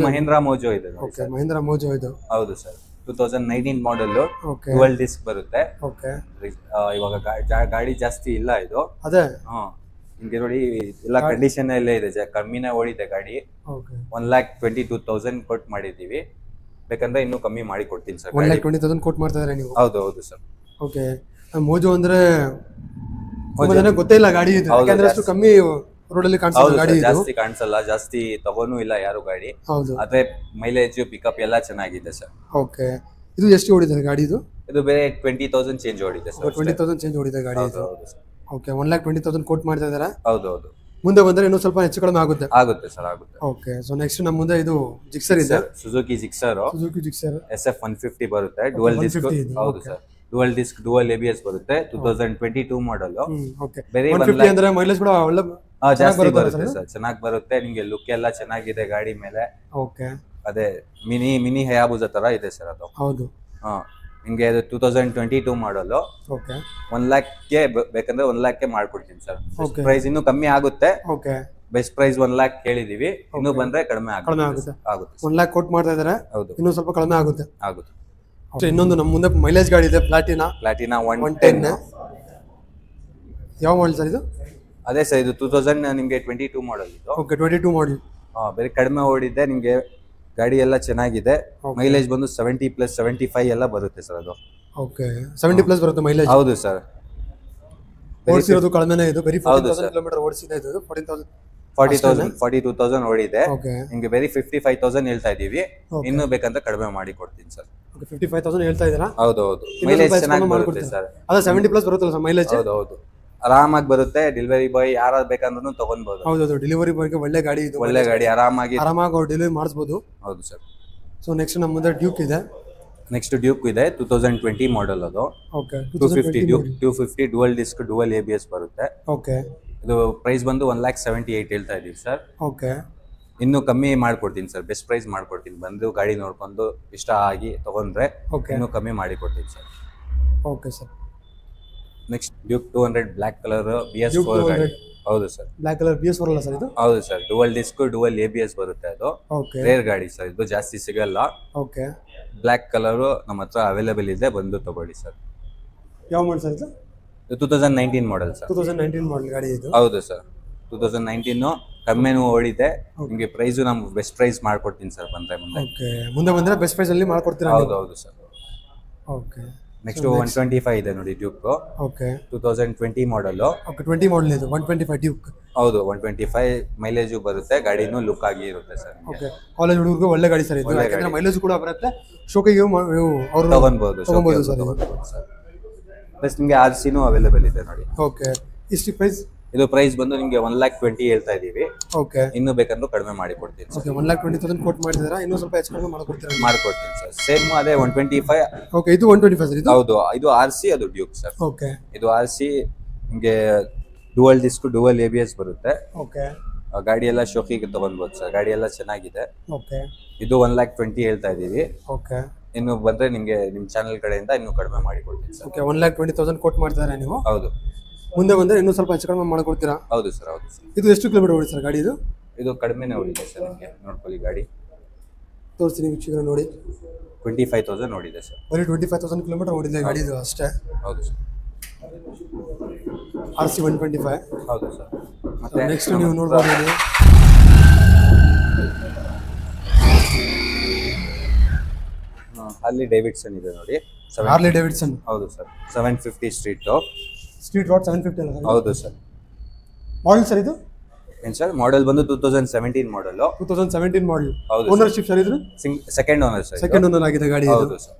Mahindra Mojo ಇದೆ. ಓಕೆ. ಮಹೇಂದ್ರ ಮೋಜೋ ಇದು. ಹೌದು sir. 2019 model. Okay. Dual disc ಬರುತ್ತೆ. ಓಕೆ. ಇವಾಗ ಗಾಡಿ ಜಾಸ್ತಿ ಇಲ್ಲ ಇದು. ಅದೇ. ನಿಮಗೆ ನೋಡಿ ಎಲ್ಲ ಕಂಡೀಷನ್ ಎಲ್ಲ ಇದೆ. ಕಮ್ಮಿನೇ ಓಡಿದೆ ಗಾಡಿ. ಓಕೆ. 1,22,000 ಕೋಟ್ ಮಾಡಿದೀವಿ. ಬೇಕಂದ್ರೆ ಇನ್ನೂ ಕಮ್ಮಿ ಮಾಡಿ ಕೊಡ್ತೀನಿ ಸರ್. 1,20,000 ಕೋಟ್ ಮಾಡ್ತಾ ಇದ್ದಾರೆ ನೀವು? ಹೌದು ಸರ್. ಓಕೆ. ಮೋಜೋ ಅಂದ್ರೆ ಗೊತ್ತೇ ಇಲ್ಲ ಗಾಡಿ ಇದು. ಯಾಕಂದ್ರೆ ಅಷ್ಟು ಕಮ್ಮಿ ರೋಡಲ್ಲಿ ಕಾಣಿಸಲ್ಲ ಗಾಡಿ ಇದು. ಜಾಸ್ತಿ ಕಾಣಿಸಲ್ಲ, ಜಾಸ್ತಿ ತಗೋನೂ ಇಲ್ಲ ಯಾರು ಗಾಡಿ. ಹೌದು. ಅದೇ ಮೈಲೇಜ್ ಪಿಕಪ್ ಎಲ್ಲ ಚೆನ್ನಾಗಿದೆ ಸರ್. ಓಕೆ. ಇದು ಎಷ್ಟು ಓಡಿದೆ ಗಾಡಿ ಇದು? ಇದು ಬೇರೆ 20,000 ಚೇಂಜ್ ಓಡಿದೆ ಸರ್. 20,000 ಚೇಂಜ್ ಓಡಿದೆ ಗಾಡಿ ಇದು. ಓಕೆ. 1,20,000 ಕೋಟ್ ಮಾಡ್ತಾ ಇದ್ದಾರೆ. ಹೌದು. ಮುಂದೆ ಬಂದ್ರೆ ಇನ್ನೂ ಸ್ವಲ್ಪ ಹೆಚ್ಚು ಕಡಿಮೆ ಆಗುತ್ತೆ ಸರ್. ಆಗುತ್ತೆ. ಓಕೆ. ಸೊ ನೆಕ್ಸ್ಟ್ ನಮ್ಮ ಮುಂದೆ ಇದು ಜಿಕ್ಸರ್ ಇದೆ. Suzuki Gixxer. SF 150 ಬರುತ್ತೆ. Dual disc. ಹೌದು sir. Dual disc, dual ABS ಬರುತ್ತೆ. 2022 ಮಾಡೆಲ್. ಓಕೆ. ಬೇರೆ 150 ಅಂದ್ರೆ ಮೈಲೇಜ್ ಕೂಡ ಒಳ್ಳೆ ಜಾಸ್ತಿ ಬರುತ್ತೆ ಸರ್. ಚೆನ್ನಾಗಿ ಬರುತ್ತೆ. ನಿಮಗೆ ಲುಕ್ ಎಲ್ಲ ಚೆನ್ನಾಗಿದೆ ಗಾಡಿ ಮೇಲೆ. ಓಕೆ. ಅದೇ ಮಿನಿ ಹಯಾಬುಜಾ ತರ ಇದೆ ಸರ್ ಅದು. ಹೌದು. ನಿಮಗೆ ಅದು 2022 ಮಾಡೆಲ್. ಓಕೆ. 1,00,000 ಬೇಕಂದ್ರೆ 1,00,000 ಮಾಡ್ಕೊಡ್ತೀನಿ ಸರ್. ಪ್ರೈಸ್ ಇನ್ನೂ ಕಮ್ಮಿ ಆಗುತ್ತೆ. ಓಕೆ. ಬೆಸ್ಟ್ ಪ್ರೈಸ್ 1,00,000 ಕೇಳಿದೀವಿ. ಇನ್ನೂ ಬಂದ್ರೆ ಕಡಿಮೆ ಆಗುತ್ತೆ. 1,00,000 ಕೋಟ್ ಮಾಡ್ತಾ ಇದ್ದಾರೆ. ಹೌದು. ಇನ್ನೂ ಸ್ವಲ್ಪ ಕಡಿಮೆ ಆಗುತ್ತೆ. ಇನ್ನೊಂದು ನಮ್ಮ ಮುಂದೆ ಮೈಲೇಜ್ ಗಾಡಿ ಇದೆ. ಪ್ಲಾಟಿನಾ 110. ಯಾವ ಮಾಡೆಲ್ ಸರ್ ಇದು? ಅದೇ ಸರ್. ಇದು 2000 ನಿಮಗೆ 22 ಮಾಡೆಲ್ ಇದು. ಓಕೆ. 22 ಮಾಡೆಲ್. ಬೇರೆ ಕಡಿಮೆ ಓಡಿದೆ. ನಿಮಗೆ ಗಾಡಿ ಎಲ್ಲ ಚೆನ್ನಾಗಿದೆ. ಮೈಲೇಜ್ ಬಂದು 70 ಪ್ಲಸ್ 75 ಎಲ್ಲ ಬರುತ್ತೆ ಸರ್ ಅದು. ಓಕೆ. 70 ಪ್ಲಸ್ ಬರುತ್ತೆ ಮೈಲೇಜ್. ಹೌದು ಸರ್. ಓಡಿಸಿರೋದು ಕಡಿಮೆನೇ ಇದು. ಬರೀ 40,000 ಕಿಲೋಮೀಟರ್ ಓಡಿಸಿದೆ ಇದು. 42,000 ಓಡಿದೆ. ನಿಮಗೆ ಬರೀ 55,000 ಹೇಳ್ತಾ ಇದೀವಿ. ಇನ್ನೂ ಬೇಕಂದ್ರೆ ಕಡಿಮೆ ಮಾಡಿ ಕೊಡ್ತೀನಿ ಸರ್. 55,000 ಹೇಳ್ತಾ ಇದ್ದೀರಾ? ಹೌದು. ಮೈಲೇಜ್ ಚೆನ್ನಾಗಿ ಬರುತ್ತೆ ಸರ್. ಅದೇ 70 ಪ್ಲಸ್ ಬರುತ್ತಲ್ಲ ಸರ್ ಮೈಲೇಜ್? ಹೌದು. ಆರಾಮಾಗಿ ಬರುತ್ತೆ. ಡೆಲಿವರಿ ಬಾಯ್ ಯಾರು ಬೇಕಂದ್ರೂ ತಗೊಂಡ್ಬೋದು. ಹೌದು. ಡೆಲಿವರಿ ಬಾಯ್ಗೆ ಒಳ್ಳೆ ಗಾಡಿ ಇದು. ಒಳ್ಳೆ ಗಾಡಿ. ಆರಾಮಾಗಿ ಅವ್ರು ಡೆಲಿವರಿ ಮಾಡಿಸ್ಬೋದು. ಹೌದು ಸರ್. ಸೊ ನೆಕ್ಸ್ಟ್ ನಮ್ಮ ಮುಂದೆ ಡ್ಯೂಕ್ ಇದೆ. ನೆಕ್ಸ್ಟ್ ಡ್ಯೂಕ್ ಇದೆ 2020 ಮಾಡೆಲ್ ಅದು. Okay 250 Duke 250 dual disc dual ABS ಬರುತ್ತೆ. ಓಕೆ ಇದು ಪ್ರೈಸ್ ಬಂದು 1,78,000 ಹೇಳ್ತಾ ಇದೀವಿ ಸರ್. ಓಕೆ ಇನ್ನೂ ಕಮ್ಮಿ ಮಾಡ್ಕೊಡ್ತೀನಿ ಸರ್, ಬೆಸ್ಟ್ ಪ್ರೈಸ್ ಮಾಡ್ಕೊಡ್ತೀನಿ. ಬಂದು ಗಾಡಿ ನೋಡ್ಕೊಂಡು ಇಷ್ಟ ಆಗಿ ತಗೊಂಡ್ರೆ ಇನ್ನೂ ಕಮ್ಮಿ ಮಾಡಿ ಕೊಡ್ತೀನಿ sir. Okay sir. Next Duke 200 black colour BS4 ಗಾಡಿ. ಹೌದು ಸರ್, ಬ್ಲ್ಯಾಕ್ ಕಲರ್ BS4 ಅಲ್ಲ ಸರ್ ಇದು? ಹೌದು sir, dual disc dual ABS ಬರುತ್ತೆ. ಅದು ಓಕೆ ರೇರ್ ಗಾಡಿ ಸರ್, ಇದು ಜಾಸ್ತಿ ಸಿಗಲ್ಲ. ಓಕೆ ಬ್ಲ್ಯಾಕ್ ಕಲರ್ ನಮ್ಮ ಹತ್ರ ಅವೈಲೇಬಲ್ ಇದೆ, ಬಂದು ತಗೊಳ್ಳಿ ಸರ್. ಯಾವ ಮಾಡಲ್ ಸರ್ ಇದು? 2019 ಮಾಡೆಲ್ ಸರ್. 2019 ಮಾಡಲ್ ಗಾಡಿ ಇದು? ಹೌದು ಸರ್, 2019 ಕಮ್ಮಿನೂ ಓಡಿದೆ. ನಿಮಗೆ ಪ್ರೈಸು ನಮ್ಗೆ ಬೆಸ್ಟ್ ಪ್ರೈಸ್ ಮಾಡ್ಕೊಡ್ತೀನಿ ಸರ್ ಬಂದ್ರೆ ಮುಂದೆ. ಓಕೆ, ಮುಂದೆ ಬಂದ್ರೆ ಬೆಸ್ಟ್ ಪ್ರೈಸ್ ಅಲ್ಲಿ ಮಾಡ್ಕೊಡ್ತೀರಾ? ಹೌದು ಹೌದು ಸರ್. ಓಕೆ, ನೆಕ್ಸ್ಟ್ 125 ಇದೆ ನೋಡಿ Duke. Okay 2020 model. Okay 20 model ಇದು 125 ಡ್ಯೂಕ್. ಹೌದು, 125 ಮೈಲೇಜು ಬರುತ್ತೆ, ಗಾಡಿನೂ ಲುಕ್ ಆಗಿ ಇರುತ್ತೆ ಸರ್. ಓಕೆ, ಕಾಲೇಜ್ ಹುಡುಗರಿಗೆ ಒಳ್ಳೆ ಗಾಡಿ ಸರ್ ಇದು, ಯಾಕಂದ್ರೆ ಮೈಲೇಜ್ ಕೂಡ ಬರುತ್ತೆ, ಶೋಕಿಗೆ ಅವರು ತಗೊಬೋದು ಸರ್. ಪ್ಲಸ್ ನಿಮಗೆ RCನೂ ಅವೈಲೇಬಲ್ ಇದೆ ನೋಡಿ. ಓಕೆ, ಇಷ್ಟು ಪ್ರೈಸ್? ಇದು ಪ್ರೈಸ್ ಬಂದು ನಿಮಗೆ 1,20,000 ಹೇಳ್ತಾ ಇದೀವಿ. ಓಕೆ, ಇನ್ನೂ ಬೇಕಂದ್ರೂ ಕಡಿಮೆ ಮಾಡಿ ಕೊಡ್ತೀನಿ. ಓಕೆ 1,20,000 ಕೋಟ್ ಮಾಡಿದ್ದೀರಾ, ಇನ್ನೂ ಸ್ವಲ್ಪ ಹೆಚ್ಚು ಕಡಿಮೆ ಮಾಡ್ಕೊಡ್ತೀರಾ? ಮಾಡ್ಕೊಡ್ತೀನಿ ಸರ್. ಸೇಮ್ ಅದೇ 125. ಓಕೆ, ಇದು 125 ಸರ್ ಇದು? ಹೌದು, ಇದು RC, ಅದು ಡ್ಯೂಕ್ ಸರ್. ಓಕೆ, ಇದು RC ನಿಮಗೆ ಡುವಲ್ ಡಿಸ್ಕ್ ಡುವಲ್ ABS ಬರುತ್ತೆ. ಓಕೆ, ಗಾಡಿ ಎಲ್ಲ ಶೋಕಿಗೆ ತಗೊಂಡ್ಬೋದು ಸರ್, ಗಾಡಿ ಎಲ್ಲ ಚೆನ್ನಾಗಿದೆ. ಓಕೆ, ಇದು 1,20,000 ಹೇಳ್ತಾ ಇದೀವಿ. ಓಕೆ, ಇನ್ನು ಬಂದ್ರೆ ನಿಮಗೆ ನಿಮ್ಮ ಚಾನೆಲ್ ಕಡೆಯಿಂದ ಇನ್ನೂ ಕಡಿಮೆ ಮಾಡಿ ಕೊಡ್ತೀನಿ ಸರ್. ಓಕೆ 1,20,000 ಕೋಟ್ ಮಾಡ್ತಾರೆ ನೀವು? ಹೌದು. ಮುಂದೆ ಬಂದ್ರೆ ಇನ್ನೂ ಸ್ವಲ್ಪ ಹೆಚ್ಚು ಕಡಿಮೆ ಮಾಡ್ಕೊಡ್ತೀರಾ? ಹೌದು ಸರ್, ಹೌದು ಸರ್. ಇದು ಎಷ್ಟು ಕಿಲೋಮೀಟರ್ ಓಡಿ ಸರ್ ಗಾಡಿ ಇದು? ಇದು ಕಡಿಮೆನೇ ಓಡಿದೆ ಸರ್, ನಿಮಗೆ ನೋಡ್ಕೊಳ್ಳಿ ಗಾಡಿ ತೋರಿಸ್ತೀನಿ ವೀಕ್ಷಕರು ನೋಡಿ. 25,000 ಓಡಿದೆ ಸರ್. ಬರೀ 25,000 ಕಿಲೋಮೀಟರ್ ಓಡಿದೆ ಗಾಡಿ ಇದು ಅಷ್ಟೇ? ಹೌದು ಸರ್. RC 125. ಹೌದು ಸರ್. ಮತ್ತೆ ನೆಕ್ಸ್ಟ್ ನೀವು ನೋಡ್ಬೋದು ಇಲ್ಲಿ ಹಾರ್ಲಿ ಡೇವಿಡ್ಸನ್ ಇದೆ ನೋಡಿ. ಹಾರ್ಲಿ ಡೇವಿಡ್ಸನ್? ಹೌದು ಸರ್, 750 ಸ್ಟ್ರೀಟ್ ರೋಡ್ 750 ಅಲ್ಲ ಸರ್? ಹೌದು ಸರ್. ಮಾಡಲ್ ಸರ್ ಇದು? ಏನು ಸರ್, ಮಾಡೆಲ್ ಬಂದು 2017 ಮಾಡೆಲ್. 2017 ಮಾಡೆಲ್. ಹೌದು. ಓನರ್ಶಿಪ್ ಸರ್ ಇದು? Second owner sir. Second owner ಆಗಿದೆ ಗಾಡಿ? ಹೌದು ಸರ್.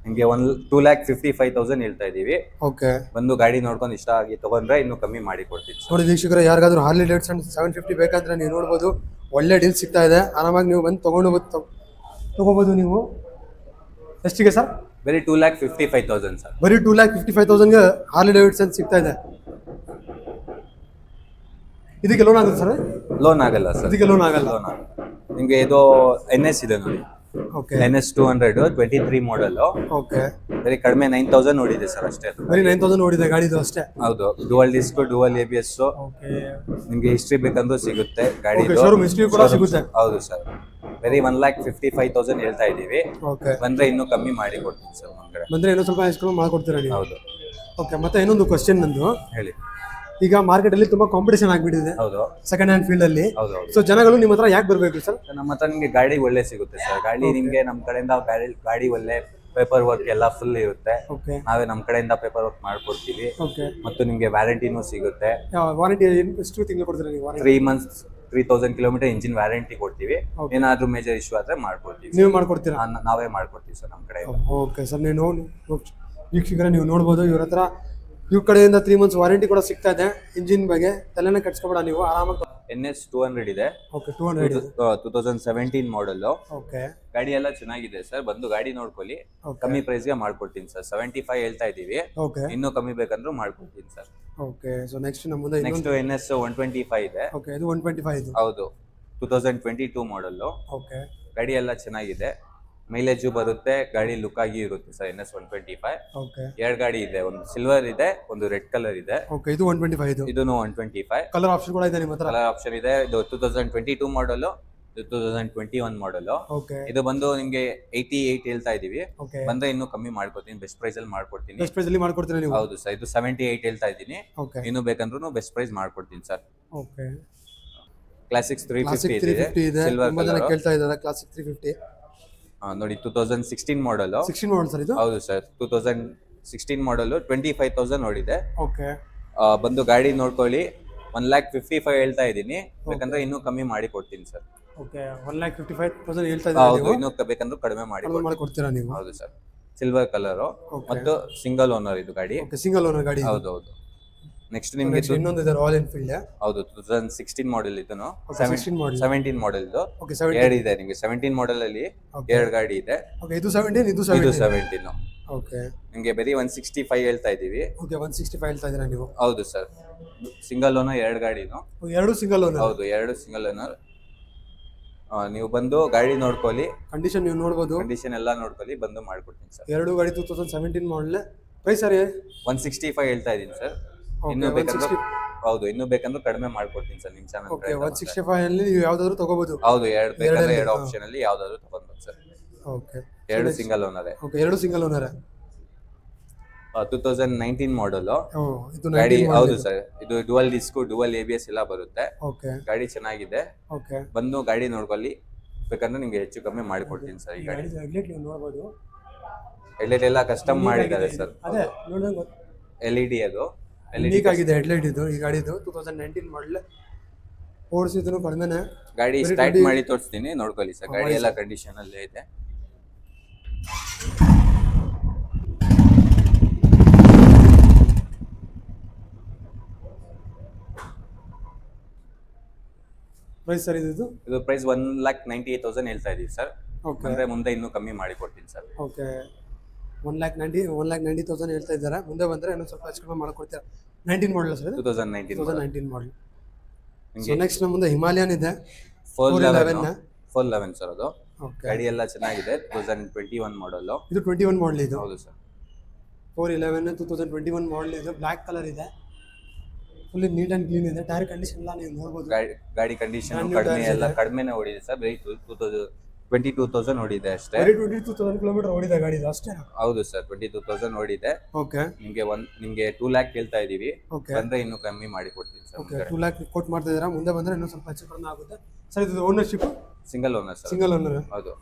ನಿಮಗೆ 2,55,000 ಹೇಳ್ತಾ ಇದೀವಿ. ಓಕೆ, ಬಂದು ಗಾಡಿ ನೋಡ್ಕೊಂಡು ಇಷ್ಟ ಆಗಿ ತಗೊಂಡ್ರೆ ಇನ್ನೂ ಕಮ್ಮಿ ಮಾಡಿ ಕೊಡ್ತೀವಿ ನೋಡಿ ವೀಕ್ಷಕರ. ಯಾರಿಗಾದ್ರೂ ಹಾರ್ಲಿ ಡೇವಿಡ್ಸನ್ 750 ಬೇಕಂದ್ರೆ ನೀವು ನೋಡ್ಬೋದು, ಒಳ್ಳೆ ಡೀಲ್ ಸಿಗ್ತಾ ಇದೆ. ಆರಾಮಾಗಿ ನೀವು ಬಂದು ತಗೋಬೋದು ನೀವು. ಎಷ್ಟಿಗೆ ಸರ್? ಬರೀ 2,55,000 ಸರ್. ಬರೀ 2,55,000ಗೆ ಹಾರ್ಲಿ ಡೇವಿಡ್ಸನ್ ಸಿಗ್ತಾ ಇದೆ. ಇದಕ್ಕೆ ಲೋನ್ ಆಗುತ್ತೆ ಸರ್? ಲೋನ್ ಆಗಲ್ಲ ಸರ್, ಇದಕ್ಕೆ ಲೋನ್ ಆಗಲ್ಲ. ನಿಮಗೆ ಇದು NS ಇದೆ ನೋಡಿ. Okay, NS 200 23 model. ಓಕೆ, ಬರೀ ಕಡಿಮೆ 9,000 ನೋಡಿದೆ ಸರ್ ಅಷ್ಟೇ. ಅದು ಬರೀ 9,000 ನೋಡಿದೆ ಗಾಡಿ ಇದು ಅಷ್ಟೇ? ಹೌದು, dual disc dual ABS. Okay, ನಿಮಗೆ ಹಿಸ್ಟ್ರಿ ಬೇಕಂದ್ರೂ ಸಿಗುತ್ತೆ ಗಾಡಿ. ಶೋರೂಮ್ ಹಿಸ್ಟ್ರಿ ಕೂಡ ಸಿಗುತ್ತೆ? ಹೌದು ಸರ್. ಬರೀ 1,55,000 ಹೇಳ್ತಾ ಇದೀವಿ. ಓಕೆ, ಬಂದ್ರೆ ಇನ್ನೂ ಕಮ್ಮಿ ಮಾಡಿ ಕೊಡ್ತೀನಿ ಸರ್ ಮುಂದೆ. ಬಂದ್ರೆ ಇನ್ನೂ ಸ್ವಲ್ಪ ಹೆಚ್ಚು ಕಮ್ಮಿ ಮಾಡ್ಕೊಡ್ತೀರಾ ನೀವು? ಹೌದು. ಓಕೆ, ಮತ್ತೆ ಇನ್ನೊಂದು ಕ್ವಶನ್ ನಂದು. ಹೇಳಿ. ಈಗ ಮಾರ್ಕೆಟ್ ಅಲ್ಲಿ ತುಂಬಾ ಕಾಂಪಿಟೇಷನ್ ಆಗ್ಬಿಟ್ಟಿದೆ ಹೌದು, ಸೆಕೆಂಡ್ ಹ್ಯಾಂಡ್ ಫೀಲ್ಡ್ ಅಲ್ಲಿ. ಹೌದು. ಸೊ ಜನಗಳು ನಿಮ್ಮ ಹತ್ರ ಯಾಕೆ ಬರಬೇಕು ಸರ್? ನಮ್ಮ ಹತ್ರ ನಿಮಗೆ ಗಾಡಿ ಒಳ್ಳೆ ಸಿಗುತ್ತೆ ಸರ್. ಗಾಡಿ ನಿಮಗೆ ನಮ್ಮ ಕಡೆಯಿಂದ ಗಾಡಿ ಒಳ್ಳೆ ಪೇಪರ್ ವರ್ಕ್ ಎಲ್ಲ ಫುಲ್ ಇರುತ್ತೆ. ಓಕೆ, ನಾವೇ ನಮ್ಮ ಕಡೆಯಿಂದ ಪೇಪರ್ ವರ್ಕ್ ಮಾಡ್ಕೊಡ್ತೀವಿ. ಓಕೆ, ಮತ್ತು ನಿಮಗೆ ವ್ಯಾರಂಟಿನೂ ಸಿಗುತ್ತೆ. ವಾರಂಟಿ ಎಷ್ಟು ತಿಂಗಳು ಕೊಡ್ತೀರಾ ನೀವು? 3 months 3,000 ಕಿಲೋಮೀಟರ್ ಇಂಜಿನ್ ವ್ಯಾರಂಟಿ ಕೊಡ್ತೀವಿ. ಏನಾದ್ರೂ ಮೇಜರ್ ಇಶ್ಯೂ ಆದ್ರೆ ಮಾಡ್ಕೊಡ್ತೀವಿ. ನೀವು ಮಾಡ್ಕೊಡ್ತೀರಾ? ನಾವೇ ಮಾಡ್ಕೊಡ್ತೀವಿ ಸರ್ ನಮ್ಮ ಕಡೆ. ಓಕೆ ಸರ್, ನೀವು ವೀಕ್ಷಕರೇ ನೀವು ನೋಡ್ಬೋದು, ಇವ್ರ ಕಡೆಯಿಂದ 3 months ವಾರಂಟಿ ಕೂಡ ಸಿಗ್ತಾ ಇದೆ. ಇಂಜಿನ್ ಬಗ್ಗೆ ತಲೆನೇ ಕಟ್ಸ್ಕೊಬೇಡ, ನೀವು ಆರಾಮಾಗಿ. NS 200 ಇದೆ. Okay, 200 2017 model. ಓಕೆ, ಗಾಡಿ ಎಲ್ಲ ಚೆನ್ನಾಗಿದೆ ಸರ್, ಬಂದು ಗಾಡಿ ನೋಡ್ಕೊಳ್ಳಿ. ಕಮ್ಮಿ ಪ್ರೈಸ್ ಗೆ ಮಾಡ್ಕೊಡ್ತೀನಿ ಸರ್. 75 ಹೇಳ್ತಾ ಇದೀವಿ. ಓಕೆ, ಇನ್ನೂ ಕಮ್ಮಿ ಬೇಕಂದ್ರೂ ಮಾಡ್ಕೊಡ್ತೀನಿ ಸರ್. ಓಕೆ, ಸೊ ನೆಕ್ಸ್ಟ್ ನಮ್ಮ ಮುಂದೆ ನೆಕ್ಸ್ಟ್ NS 125 ಇದೆ. ಓಕೆ, ಇದು 125 ಇದು? ಹೌದು, 2022 ಮಾಡೆಲ್. ಓಕೆ, ಗಾಡಿ ಎಲ್ಲ ಚೆನ್ನಾಗಿದೆ, ಮೈಲೇಜು ಬರುತ್ತೆ, ಗಾಡಿ ಲುಕ್ ಆಗಿ ಇರುತ್ತೆ ಸರ್. NS 125. ಓಕೆ, 2 ಗಾಡಿ ಇದೆ, ಒಂದು ಸಿಲ್ವರ್ ಇದೆ, ಒಂದು ರೆಡ್ ಕಲರ್ ಇದೆ. ಓಕೆ, ಇದು 125 ಇದು? ಇದೂನು 125. ಕಲರ್ ಆಪ್ಷನ್ ಕೂಡ ಇದೆ ನಿಮ್ಮ ಹತ್ರ? ಕಲರ್ ಆಪ್ಷನ್ ಇದೆ. ಇದು 2022 ಮಾಡೆಲ್, 2021 ಮಾಡೆಲ್. ಓಕೆ, ಇದು ಬಂದು ನಿಮಗೆ 88 ಹೇಳ್ತಾ ಇದೀವಿ. ಓಕೆ, ಬಂದ್ರೆ ಇನ್ನೂ ಕಮ್ಮಿ ಮಾಡ್ಕೊಡ್ತೀನಿ, ಬೆಸ್ಟ್ ಪ್ರೈಸ್ ಅಲ್ಲಿ ಮಾಡ್ಕೊಡ್ತೀನಿ. ಬೆಸ್ಟ್ ಪ್ರೈಸ್ ಅಲ್ಲಿ ಮಾಡ್ಕೊಡ್ತೀರಾ ನೀವು? ಹೌದು ಸರ್, ಇದು 78 ಹೇಳ್ತಾ ಇದ್ದೀನಿ. ಓಕೆ, ಇನ್ನೂ ಬೇಕಂದ್ರೂ ಬೆಸ್ಟ್ ಪ್ರೈಸ್ ಮಾಡ್ಕೊಡ್ತೀನಿ ಸರ್. ಓಕೆ, ಕ್ಲಾಸಿಕ್ಸ್ 350 ಇದೆ. ಸಿಲ್ವರ್ ತುಂಬಾ ಜನ ಕಲರ್ ಕೇಳ್ತಾ ಇದ್ದಾರೆ ಕ್ಲಾಸಿಕ್ 350 ನೋಡಿ. 2016 ಮಾಡೆಲ್. 16 ಮಾಡೆಲ್ ಸರ್ ಇದು? ಹೌದು ಸರ್, 2016 ಮಾಡೆಲ್. 25,000 ನೋಡಿದೆ. ಓಕೆ, ಬಂದು ಗಾಡಿ ನೋಡ್ಕೊಳ್ಳಿ. 1,55,000 ಹೇಳ್ತಾ ಇದ್ದೀನಿ, ಬೇಕಂದ್ರೆ ಇನ್ನೂ ಕಮ್ಮಿ ಮಾಡಿ ಕೊಡ್ತೀನಿ ಸರ್. ಓಕೆ, 1,55,000 ಹೇಳ್ತಾ ಇದ್ದೀರಾ? ಹೌದು, ಇನ್ನೂ ಬೇಕಂದ್ರೂ ಕಡಿಮೆ ಮಾಡಿ ಕೊಡ್ತೀರಾ ನೀವು? ಹೌದು ಸರ್. ಸಿಲ್ವರ್ ಕಲರ್ ಮತ್ತು ಸಿಂಗಲ್ ಓನರ್ ಇದು ಗಾಡಿ. ಓಕೆ, ಸಿಂಗಲ್ ಓನರ್ ಗಾಡಿ? ಹೌದು ಹೌದು. ನೆಕ್ಸ್ಟ್ ನಿಮ್ಗೆ ಇನ್ನೊಂದು ಇದೆ ರಾಯಲ್ ಎನ್ಫೀಲ್ಡ್. ಹೌದು 2016 ಮಾಡೆಲ್ ಇದನ್ನು 16 model. 17 ಮಾಡೆಲ್ ಇದು ಓಕೆ ಎರಡು ಇದೆ ನಿಮಗೆ. 17 ಮಾಡೆಲ್ ಅಲ್ಲಿ ಎರಡು ಗಾಡಿ ಇದೆ. ಓಕೆ ಇದು 17 ಇದು ಇದು 17. 17. ಓಕೆ ನಿಮಗೆ ಬರೀ 165 ಹೇಳ್ತಾ ಇದೀವಿ. ಓಕೆ 165 ಹೇಳ್ತಾ ಇದೀರಾ ನೀವು? ಹೌದು ಸರ್. ಸಿಂಗಲ್ ಓನರ್ ಎರಡು ಗಾಡಿನು. ಎರಡು ಸಿಂಗಲ್ ಓನರ್? ಹೌದು ಎರಡು ಸಿಂಗಲ್ ಓನರ್. ನೀವು ಬಂದು ಗಾಡಿ ನೋಡ್ಕೊಳ್ಳಿ, ಕಂಡೀಷನ್ ನೀವು ನೋಡಬಹುದು, ಕಂಡೀಷನ್ ಎಲ್ಲ ನೋಡ್ಕೊಳ್ಳಿ, ಬಂದು ಮಾಡ್ಕೊಡ್ತೀನಿ ಸರ್. ಎರಡು ಗಾಡಿ 2017 ಮಾಡಲ್. ಪ್ರೈಸ್ ಸರ್ 165 ಹೇಳ್ತಾ ಇದೀನಿ ಸರ್. ಇನ್ನು ಬೇಕಂದ್ರೆ ಹೌದು ಇನ್ನು ಬೇಕಂದ್ರೆ ಕಡಿಮೆ ಮಾಡ್ಕೊಡ್ತೀನಿ ಸರ್ ನಿಮ್ ಚಾನಲ್. ಓಕೆ 165 ಅಲ್ಲಿ ನೀವು ಯಾವ್ದಾದ್ರು ತಗೋಬಹುದು? ಹೌದು ಎರಡು ಬೇಕಾದ್ರೆ ಎರಡು ಆಪ್ಷನ್ ಅಲ್ಲಿ ಯಾವ್ದಾದ್ರು ತಗೊಂಡ್ಬೋದು ಸರ್. ಓಕೆ ಎರಡು ಸಿಂಗಲ್ ಓನರ್. ಓಕೆ ಎರಡು ಸಿಂಗಲ್ ಓನರ್. 2019 ಮಾಡೆಲ್ ಇದು ಗಾಡಿ. ಹೌದು ಸರ್. ಇದು ಡುವಲ್ ಡಿಸ್ಕ್, ಡುವಲ್ ABS ಎಲ್ಲ ಬರುತ್ತೆ. ಓಕೆ ಗಾಡಿ ಚೆನ್ನಾಗಿದೆ. ಓಕೆ ಬಂದು ಗಾಡಿ ನೋಡ್ಕೊಳ್ಳಿ, ಬೇಕಂದ್ರೆ ನಿಮ್ಗೆ ಹೆಚ್ಚು ಕಮ್ಮಿ ಮಾಡಿಕೊಡ್ತೀನಿ ಸರ್. ಈ ಗಾಡಿ ಹೆಡ್ಲೈಟ್ ನೀವು ನೋಡಬಹುದು, ಹೆಡ್ಲೈಟ್ ಎಲ್ಲ ಕಸ್ಟಮ್ ಮಾಡಿದ್ದಾರೆ ಸರ್. ಅದೇ ನೋಡಿದ್ರೆ LED ಅದು ಯುನೀಕ್ ಆಗಿದೆ ಹೆಡ್ಲೈಟ್ ಇದು. ಈ ಗಾಡಿದು 2019 ಮಾಡಲ್. ಓಡಿಸಿದ್ರು ಕಡಿಮೆನೆ. ಗಾಡಿ ಸ್ಟಾರ್ಟ್ ಮಾಡಿ ತೋರಿಸ್ತೀನಿ, ನೋಡ್ಕೊಳ್ಳಿ ಸರ್. ಗಾಡಿ ಎಲ್ಲ ಕಂಡೀಷನ್ ಅಲ್ಲೇ ಇದೆ. ಪ್ರೈಸ್ ಸರ್ ಇದು ಪ್ರೈಸ್ 1,98,000 ಹೇಳ್ತಾ ಇದೀವಿ ಸರ್. ಓಕೆ ಅಂದ್ರೆ ಮುಂದೆ ಇನ್ನೂ ಕಮ್ಮಿ ಮಾಡಿ ಕೊಡ್ತೀನಿ ಸರ್. ಓಕೆ 1,90,000 ಹೇಳ್ತಾ ಇದ್ದಾರೆ. ಮುಂದೆ ಬಂದ್ರೆ ಇನ್ನೂ ಸ್ವಲ್ಪ ಹೆಚ್ಚು ಕಮ್ಮಿ ಮಾಡ್ಕೊಡ್ತೀರಾ? 19 ಮಾಡಲ್ ಸರ್? 2019 ಮಾಡಲ್. ಸೊ ನೆಕ್ಸ್ಟ್ ನಮ್ಮ ಮುಂದೆ ಹಿಮಾಲಯನ್ ಇದೆ 411 ಸರ್. ಅದು ಗಾಡಿ ಎಲ್ಲ ಚೆನ್ನಾಗಿದೆ. 2021 ಮಾಡಲ್. ಇದು 21 ಮಾಡಲ್ ಇದು? ಹೌದು ಸರ್. 411 2021 ಮಾಡಲ್ ಇದು. ಬ್ಲ್ಯಾಕ್ ಕಲರ್ ಇದೆ, ಫುಲ್ ನೀಟ್ ಅಂಡ್ ಕ್ಲೀನ್ ಇದೆ. ಟೈರ್ ಕಂಡೀಷನ್ ಎಲ್ಲ ನೀವು ನೋಡಬಹುದು. ಗಾಡಿ ಕಂಡೀಷನ್ ಕಡಿಮೆನೇ ಓಡಿದೆ ಸರ್. ಬರೀ 22,000 ಓಡಿದೆ ಅಷ್ಟೇ. 22,000 ಕಿಲೋಮೀಟರ್ ಓಡಿದೆ ಗಾಡಿ ಅಷ್ಟೇ? ಹೌದು ಸರ್ 22,000 ಓಡಿದೆ. ಓಕೆ ನಿಮ್ಗೆ 2 ಲ್ಯಾಕ್ ಹೇಳ್ತಾ ಇದೀವಿ. ಬಂದ್ರೆ ಇನ್ನೂ ಕಮ್ಮಿ ಮಾಡಿ ಕೊಡ್ತೀನಿ ಸರ್. ಓಕೆ 2 ಲ್ಯಾಕ್ ಕೋಟ್ ಮಾಡ್ತಾ ಇದೀರಾ. ಮುಂದೆ ಬಂದ್ರೆ ಇನ್ನೂ ಸ್ವಲ್ಪ ಹೆಚ್ಚು ಕಡಿಮೆ ಆಗುತ್ತೆ ಸರ್. ಇದು ownership single owner sir. Single owner. ಹೌದು.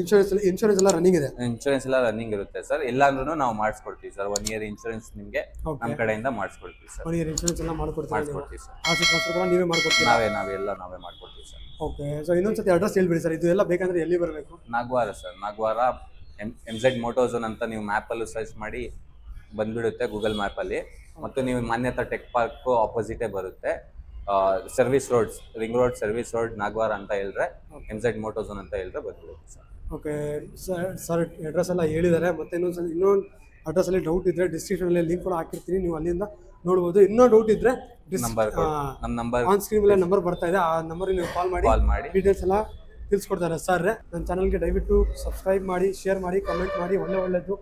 ಇನ್ಶೂರೆನ್ಸ್ ಎಲ್ಲ ರನ್ನಿಂಗ್ ಇದೆ? ಇನ್ಶೂರೆನ್ಸ್ ಎಲ್ಲ ರನ್ನಿಂಗ್ ಇರುತ್ತೆ ಸರ್. ಇಲ್ಲ ಅಂದ್ರೂ ನಾವು ಮಾಡಿಸ್ಕೊಡ್ತೀವಿ ಸರ್. 1 ಇಯರ್ ಇನ್ಶೂರೆನ್ಸ್ ನಿಮ್ಗೆ ನಮ್ಮ ಕಡೆಯಿಂದ ಮಾಡಿಸ್ಕೊಡ್ತೀವಿ ಸರ್. 1 ಇಯರ್ ಇನ್ಶೂರೆನ್ಸ್ ಎಲ್ಲ ಮಾಡಿಸ್ಕೊಡ್ತೀವಿ ಸರ್. ಆಸೆ ಟ್ರಾನ್ಸ್ಫರ್ ನೀವೇ ಮಾಡ್ಕೊಡ್ತೀರಾ? ನಾವೆಲ್ಲ ಮಾಡ್ಕೊಡ್ತೀವಿ ಸರ್. ಓಕೆ ಸೊ ಇನ್ನೊಂದ್ಸತಿ ಅಡ್ರೆಸ್ ಹೇಳ್ಬಿಡಿ ಸರ್. ಇದು ಎಲ್ಲ ಬೇಕಂದ್ರೆ ಎಲ್ಲಿ ಬರಬೇಕು? ನಾಗವಾರ ಸರ್. ನಾಗವಾರ MZ ಮೋಟೋಝೋನ್ ಅಂತ ನೀವು ಮ್ಯಾಪಲ್ಲೂ ಸರ್ಚ್ ಮಾಡಿ ಬಂದ್ಬಿಡುತ್ತೆ ಗೂಗಲ್ ಮ್ಯಾಪಲ್ಲಿ. ಮತ್ತು ನೀವು ಮಾನ್ಯತಾ ಟೆಕ್ ಪಾರ್ಕ್ ಆಪೋಸಿಟೇ ಬರುತ್ತೆ. Service roads, ring road service road Nagavara ಅಂತ ಹೇಳಿದ್ರೆ, MZ ಮೋಟೋಝೋನ್ ಅಂತ ಹೇಳಿದ್ರೆ ಬಂದ್ಬಿಡುತ್ತೆ ಸರ್. ಓಕೆ ಸರ್ ಅಡ್ರೆಸ್ ಎಲ್ಲ ಹೇಳಿದ್ದಾರೆ. ಮತ್ತೆ ಇನ್ನೊಂದು ಅಡ್ರೆಸ್ಸಲ್ಲಿ ಡೌಟ್ ಇದ್ದರೆ ಡಿಸ್ಕ್ರಿಪ್ಷನಲ್ಲಿ ಲಿಂಕ್ ಕೂಡ ಹಾಕಿರ್ತೀನಿ, ನೀವು ಅಲ್ಲಿಂದ ನೋಡ್ಬೋದು. ಇನ್ನೂ ಡೌಟ್ ಇದ್ದರೆ ನಮ್ಮ ನಂಬರ್ ಆನ್ ಸ್ಕ್ರೀನ್ ಮೇಲೆ ನಂಬರ್ ಬರ್ತಾ ಇದೆ, ಆ ನಂಬರಿಗೆ ನೀವು ಕಾಲ್ ಮಾಡಿ ಡೀಟೇಲ್ಸ್ ಎಲ್ಲ ತಿಳಿಸ್ಕೊಡ್ತಾರೆ ಸರ್. ನನ್ನ ಚಾನಲ್ಗೆ ದಯವಿಟ್ಟು ಸಬ್ಸ್ಕ್ರೈಬ್ ಮಾಡಿ, ಶೇರ್ ಮಾಡಿ, ಕಮೆಂಟ್ ಮಾಡಿ. ಒಳ್ಳೆಯದು.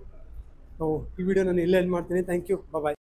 ಈ ವಿಡಿಯೋ ನಾನು ಇಲ್ಲೇ ಎಂಡ್ ಮಾಡ್ತೀನಿ. Thank you. ಬಾಯ್.